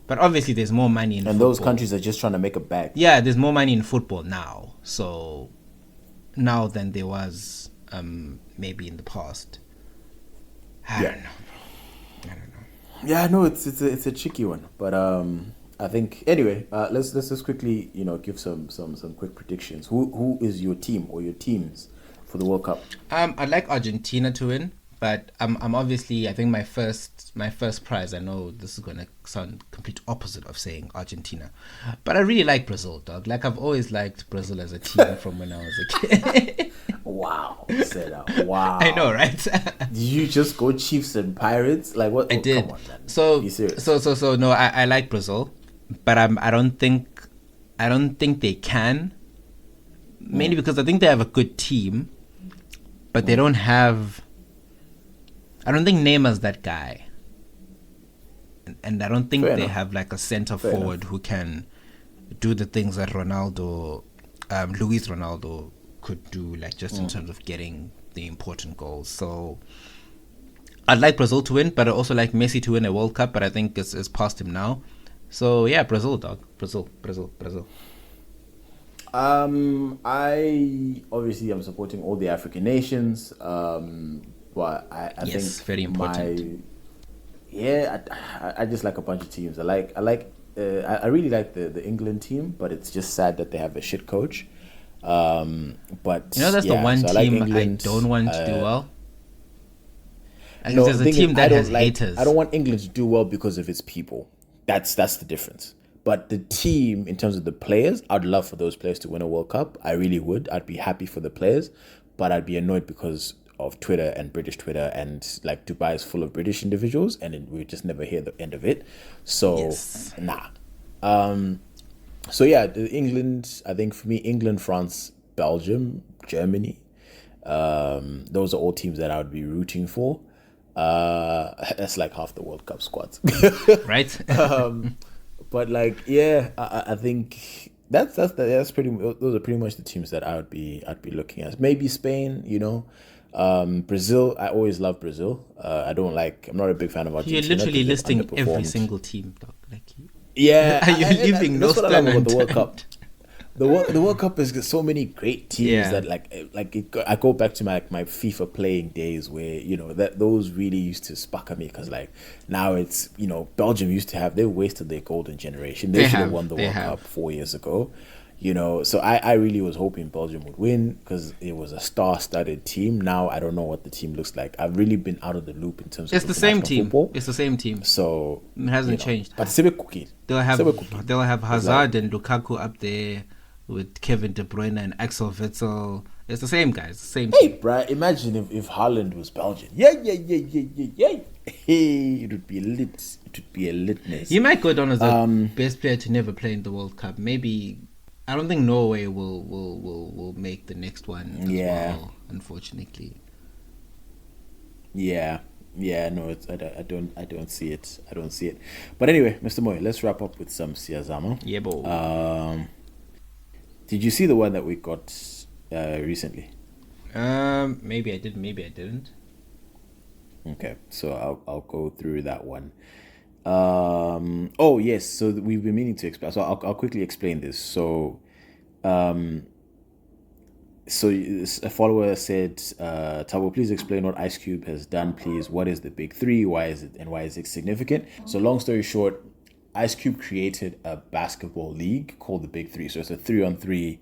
but obviously there's more money in football.
And those countries are just trying to make a bag.
Yeah, there's more money in football now. So now than there was maybe in the past. I don't know.
Yeah, no, it's a tricky one, but I think anyway. Let's just quickly give some quick predictions. Who is your team or your teams for the World Cup?
I'd like Argentina to win, but I'm obviously, I think my first prize. I know this is gonna sound complete opposite of saying Argentina, but I really like Brazil, dog. Like I've always liked Brazil as a team from when I was a kid.
Wow, said that. Wow.
I know, right?
Did you just go Chiefs and Pirates? Like what?
I did.
Come on, man.
So
Be serious.
So no, I like Brazil, but I don't think they can. Mainly because I think they have a good team, but they don't have. I don't think Neymar's that guy, and I don't think they have like a center forward who can do the things that Luis Ronaldo could do, like just in terms of getting the important goals. So I'd like Brazil to win, but I also like Messi to win a World Cup, but I think it's past him now. So yeah, Brazil, dog. Brazil.
I obviously am supporting all the African nations. But I think
very important.
I just like a bunch of teams. I really like the England team, but it's just sad that they have a shit coach. But
that's the one team I don't want to do well. There's a team that has haters.
I don't want England to do well because of its people. That's the difference. But the team, in terms of the players, I'd love for those players to win a World Cup. I really would. I'd be happy for the players, but I'd be annoyed because of Twitter and British Twitter, and like Dubai is full of British individuals, and we just never hear the end of it. So nah. So yeah, England. I think for me, England, France, Belgium, Germany. Those are all teams that I would be rooting for. That's like half the World Cup squads,
right?
But like, I think that's pretty. Those are pretty much the teams that I'd be looking at. Maybe Spain, Brazil. I always love Brazil. I'm not a big fan of Argentina.
You're literally listing every single team, dog.
Yeah,
you're leaving no stone
unturned. The World Cup. The World Cup has got so many great teams that I go back to my FIFA playing days where that those really used to spark at me, because like now it's Belgium used to have, they wasted their golden generation. They should have won the World Cup 4 years ago. So I really was hoping Belgium would win because it was a star-studded team. Now I don't know what the team looks like. I've really been out of the loop in terms of
it's the same team.
Football.
It's the same team.
So
it hasn't changed.
But they'll
have Hazard and Lukaku up there with Kevin De Bruyne and Axel Witsel. It's the same guys. The same team.
Hey, bruh, imagine if Haaland was Belgian. Yeah. Hey, it would be lit. It would be a litness.
He might go down as the best player to never play in the World Cup. Maybe. I don't think Norway will make the next one as well, unfortunately.
Yeah, no, I don't see it. But anyway, Mr. Moy, let's wrap up with some Siyazama.
Yeah, boy.
Did you see the one that we got recently?
Maybe I did, maybe I didn't.
Okay, so I'll go through that one. Oh yes, so we've been meaning to explain. So I'll quickly explain this. So, So a follower said, Tabo, please explain what Ice Cube has done, please. What is the big three? Why is it significant? So long story short, Ice Cube created a basketball league called the Big Three. So it's a 3-on-3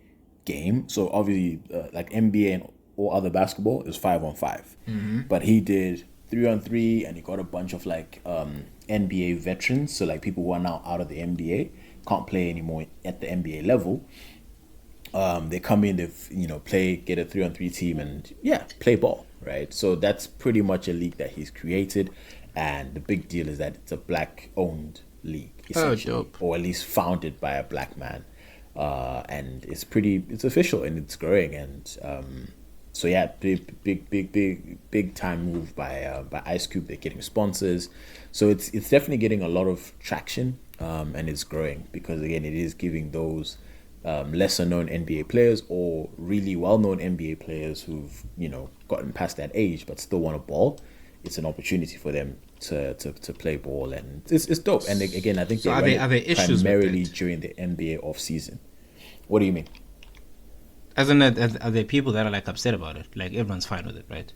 game. So obviously, like NBA and all other basketball is 5-on-5. But he did 3-on-3, and he got a bunch of like NBA veterans. So like people who are now out of the NBA can't play anymore at the NBA level. They come in, play, get a 3-on-3 team, and play ball, right? So that's pretty much a league that he's created, and the big deal is that it's a black-owned league, essentially,
dope.
or at least founded by a black man, and it's official and it's growing, and so yeah, big time move by Ice Cube. They're getting sponsors, so it's definitely getting a lot of traction, and it's growing because again, it is giving those lesser known NBA players or really well known NBA players who've gotten past that age but still want to ball. It's an opportunity for them to play ball, and it's dope. And again, I think
So are there issues
primarily
with it?
during the NBA off season. What do you mean?
As in, are there people that are like upset about it? Like everyone's fine with it, right?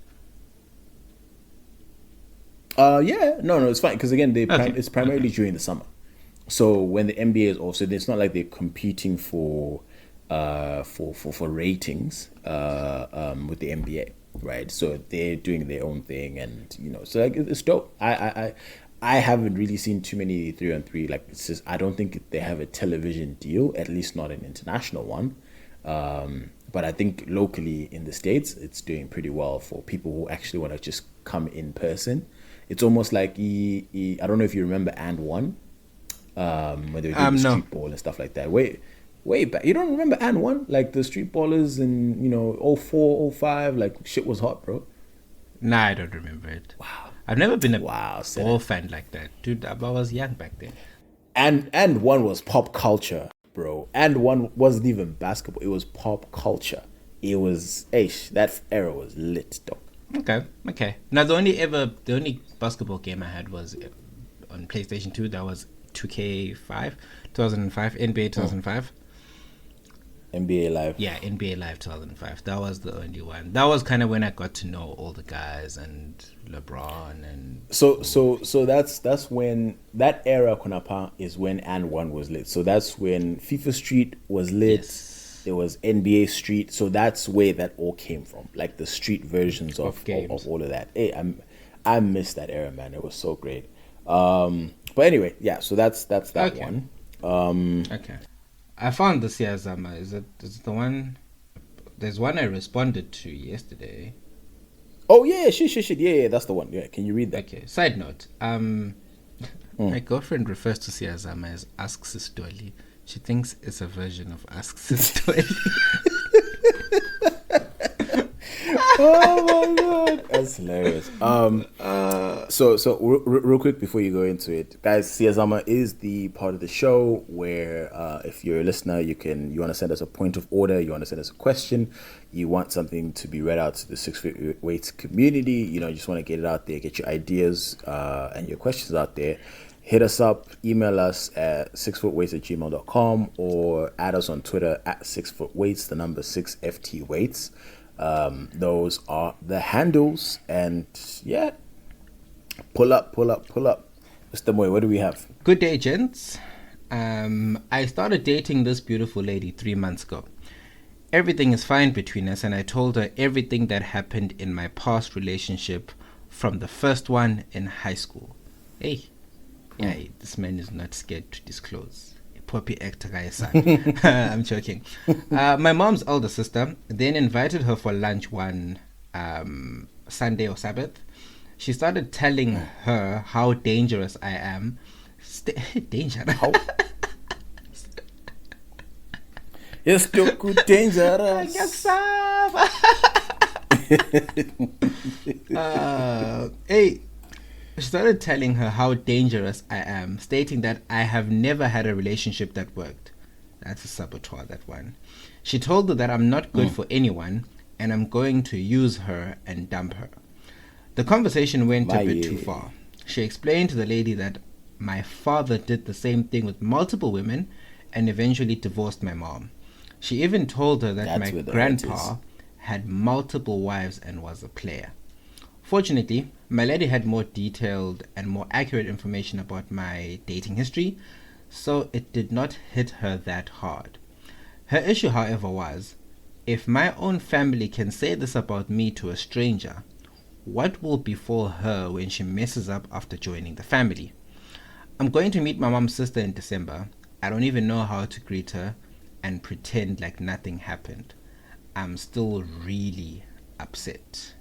No, it's fine because again,
Okay.
it's primarily during the summer. So when the NBA is off, so it's not like they're competing for ratings with the NBA, right? So they're doing their own thing, and so like it's dope. I haven't really seen too many 3-on-3. Like it's just, I don't think they have a television deal, at least not an international one. But I think locally in the States, it's doing pretty well for people who actually want to just come in person. It's almost like I don't know if you remember And One. When they were doing the
No.
street ball and stuff like that. Way back. You don't remember And One? Like the street ballers in, 04, 05, like shit was hot, bro.
Nah, I don't remember it. Wow. I've never been a
Wow, said
ball fan like that. Dude, I was young back then.
And One was pop culture, bro. And One wasn't even basketball. It was pop culture. It was, that era was lit, dog.
Okay. Now, the only basketball game I had was on PlayStation 2. That was 2K5, 2005, NBA 2005.
NBA Live.
Yeah, NBA Live 2005. That was the only one. That was kind of when I got to know all the guys and LeBron and.
So that's when that era Konapa is when And One was lit. So that's when FIFA Street was lit.
Yes.
There was NBA Street. So that's where that all came from, like the street versions of all of that. Hey, I miss that era, man. It was so great. But anyway, yeah. So that's that
Okay.
one.
Okay. I found the Siyazama. Is it the one? There's one I responded to yesterday.
Oh yeah, shit. Yeah. That's the one. Yeah. Can you read that?
Okay. Side note. My girlfriend refers to Siyazama as Ask Sis Dolly. She thinks it's a version of Ask Sis Dolly.
Oh my god, that's hilarious. So real quick before you go into it, guys, Siyazama is the part of the show where if you're a listener, you want to send us a point of order, you want to send us a question, you want something to be read out to the 6 Foot Weights community, you just want to get it out there, get your ideas and your questions out there. Hit us up, email us at 6footweights@gmail.com or add us on Twitter at 6footweights, the number 6FTweights. Those are the handles, and yeah, pull up. Mr. Moy, what do we have?
Good day, gents. I started dating this beautiful lady 3 months ago. Everything is fine between us, and I told her everything that happened in my past relationship from the first one in high school. Hey, yeah, this man is not scared to disclose. Poppy actor guy son. I'm joking. My mom's older sister then invited her for lunch one Sunday or Sabbath. She started telling her how dangerous I am. Dangerous.
How? You're still good dangerous.
Hey. She started telling her how dangerous I am, stating that I have never had a relationship that worked. That's a saboteur, that one. She told her that I'm not good for anyone, and I'm going to use her and dump her. The conversation went a bit too far. She explained to the lady that my father did the same thing with multiple women and eventually divorced my mom. She even told her that my grandpa had multiple wives and was a player. Fortunately, my lady had more detailed and more accurate information about my dating history, so it did not hit her that hard. Her issue, however, was, if my own family can say this about me to a stranger, what will befall her when she messes up after joining the family? I'm going to meet my mom's sister in December. I don't even know how to greet her and pretend like nothing happened. I'm still really upset.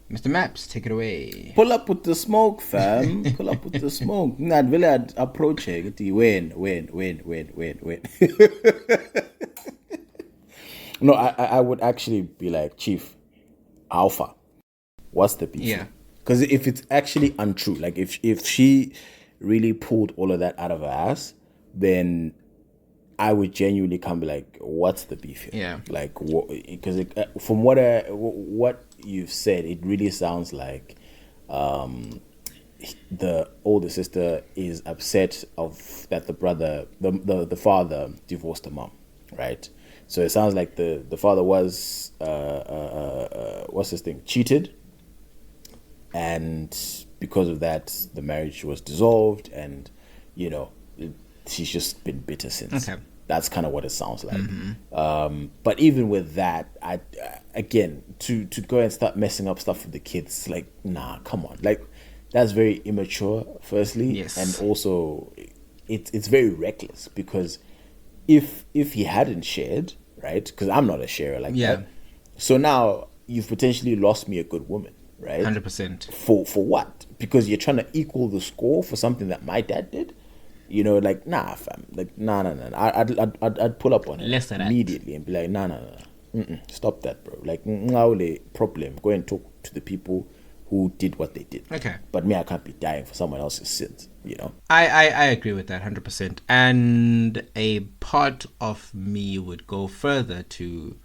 Mr. Maps, take it away.
Pull up with the smoke, fam. Pull up with the smoke. I'd really approach it. Win. No, I would actually be like, Chief, Alpha, what's the beef?
Yeah.
Because if it's actually untrue, like if she really pulled all of that out of her ass, then I would genuinely come be like, what's the beef here?
Yeah.
Like, because from what you've said, it really sounds like the older sister is upset of that the brother, the father divorced the mom, right? So it sounds like the father was what's this thing, cheated, and because of that the marriage was dissolved, and she's just been bitter since.
Okay.
That's kind of what it sounds like. But even with that, I again to go and start messing up stuff with the kids, like, nah, come on, like that's very immature. Firstly,
Yes.
and also it's very reckless, because if he hadn't shared, right? Because I'm not a sharer like that. So now you've potentially lost me a good woman, right?
100%.
For what? Because you're trying to equal the score for something that my dad did. Like, nah, fam. Like, nah. I'd pull up on it
Less than that.
immediately and be like, nah. Stop that, bro. Like, ngawule problem. Go and talk to the people who did what they did.
Okay.
But me, I can't be dying for someone else's sins,
I agree with that 100%. And a part of me would go further to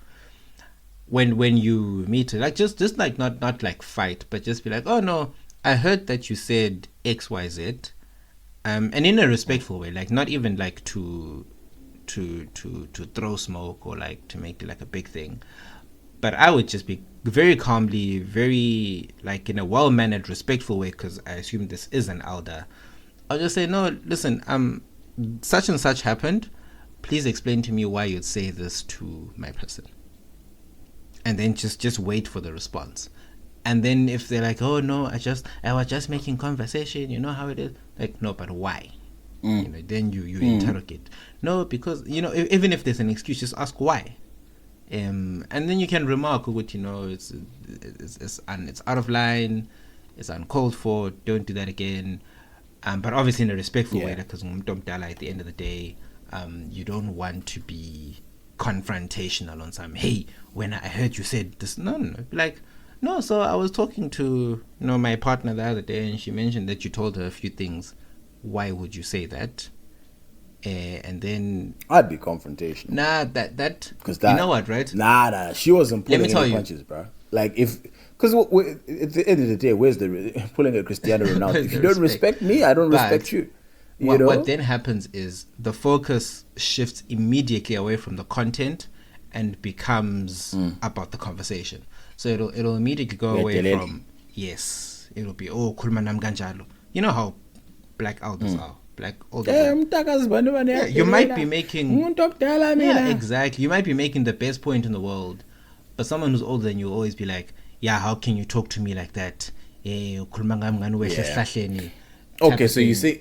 when you meet her, like just like not like fight, but just be like, oh no, I heard that you said XYZ. And in a respectful way, like not even like to throw smoke or like to make it like a big thing, but I would just be very calmly, very like in a well-mannered, respectful way, because I assume this is an elder. I'll just say, no, listen, such and such happened. Please explain to me why you'd say this to my person, and then just wait for the response. And then if they're like, oh no, I was just making conversation, you know how it is, like, no, but why? Then you interrogate. No, because even if there's an excuse, just ask why. And then you can remark with it's out of line, it's uncalled for, don't do that again. But obviously in a respectful way, because at the end of the day, you don't want to be confrontational on some, hey, when I heard you said this, no, like, no, so I was talking to my partner the other day, and she mentioned that you told her a few things. Why would you say that? And then
I'd be confrontational.
Nah, that
because
you know what, right?
Nah, she wasn't pulling
tell
any
you.
punches, bro. Like because at the end of the day, where's the pulling a Cristiano Ronaldo? If you don't respect me, I don't respect you.
What then happens is the focus shifts immediately away from the content and becomes about the conversation. So it'll immediately go away from, yes, it'll be, oh, khuluma nam kanjalo. You know how black elders are. Black older men. You might be making exactly. You might be making the best point in the world, but someone who's older than you will always be like, yeah, how can you talk to me like that?
Okay, so you say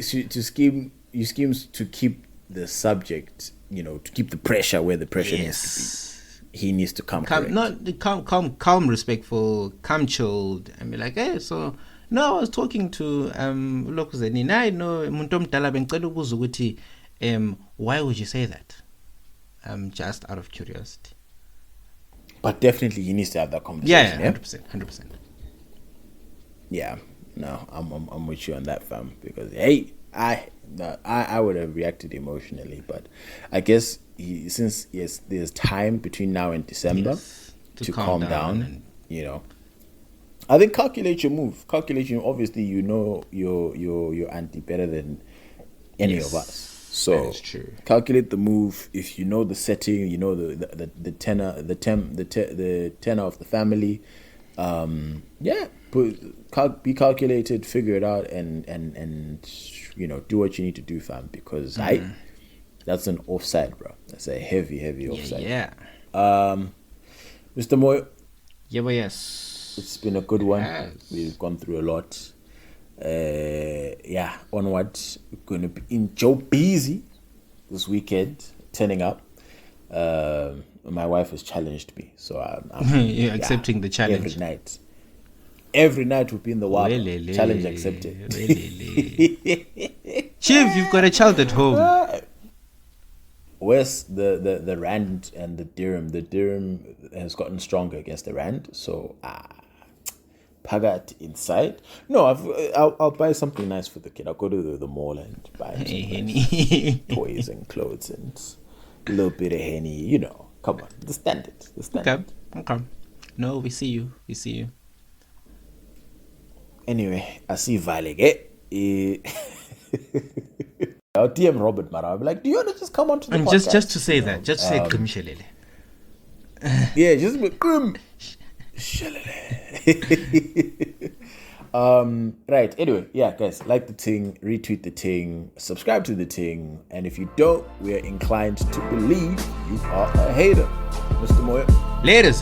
you scheme to keep the subject, to keep the pressure where the pressure needs to be. He needs to come
calm, respectful, calm, chilled, and be like, hey, so no, I was talking to why would you say that? Just out of curiosity.
But definitely he needs to have that conversation.
Yeah, 100%.
Yeah, no, I'm with you on that, fam. Because hey, I would have reacted emotionally, but I guess since there's time between now and December to calm down, and I think calculate your move. Obviously, your auntie better than any of us. So
That is true.
calculate the move. If you know the setting, you know the tenor, the tenor of the family. Be calculated, figure it out, and do what you need to do, fam. Because that's an offside, bro. That's a heavy offside.
Yeah.
Mr. Moyo,
Yeah, but yes.
it's been a good one.
Yes.
We've gone through a lot. Onward. We're going to be in Joe Busy this weekend, turning up. My wife has challenged me, so I'm
You're accepting the challenge.
Every night we'll be in the wild.
Really?
Challenge accepted.
Really? Chief, you've got a child at home.
Where's the rand and the dirham? The dirham has gotten stronger against the rand, so Pagat inside. No, I'll buy something nice for the kid. I'll go to the mall and buy him some nice toys and clothes and a little bit of Henny. Come on, the standard.
Okay. No, we see you.
Anyway, I see Valige. I'll DM Robert Mara. I'll be like, do you want to just come on to the podcast?
Just to say that. Just to say Kumshelele.
Yeah, just be right. Anyway, yeah, guys, like the thing, retweet the thing, subscribe to the thing, and if you don't, we are inclined to believe you are a hater. Mr. Moyo.
Laters.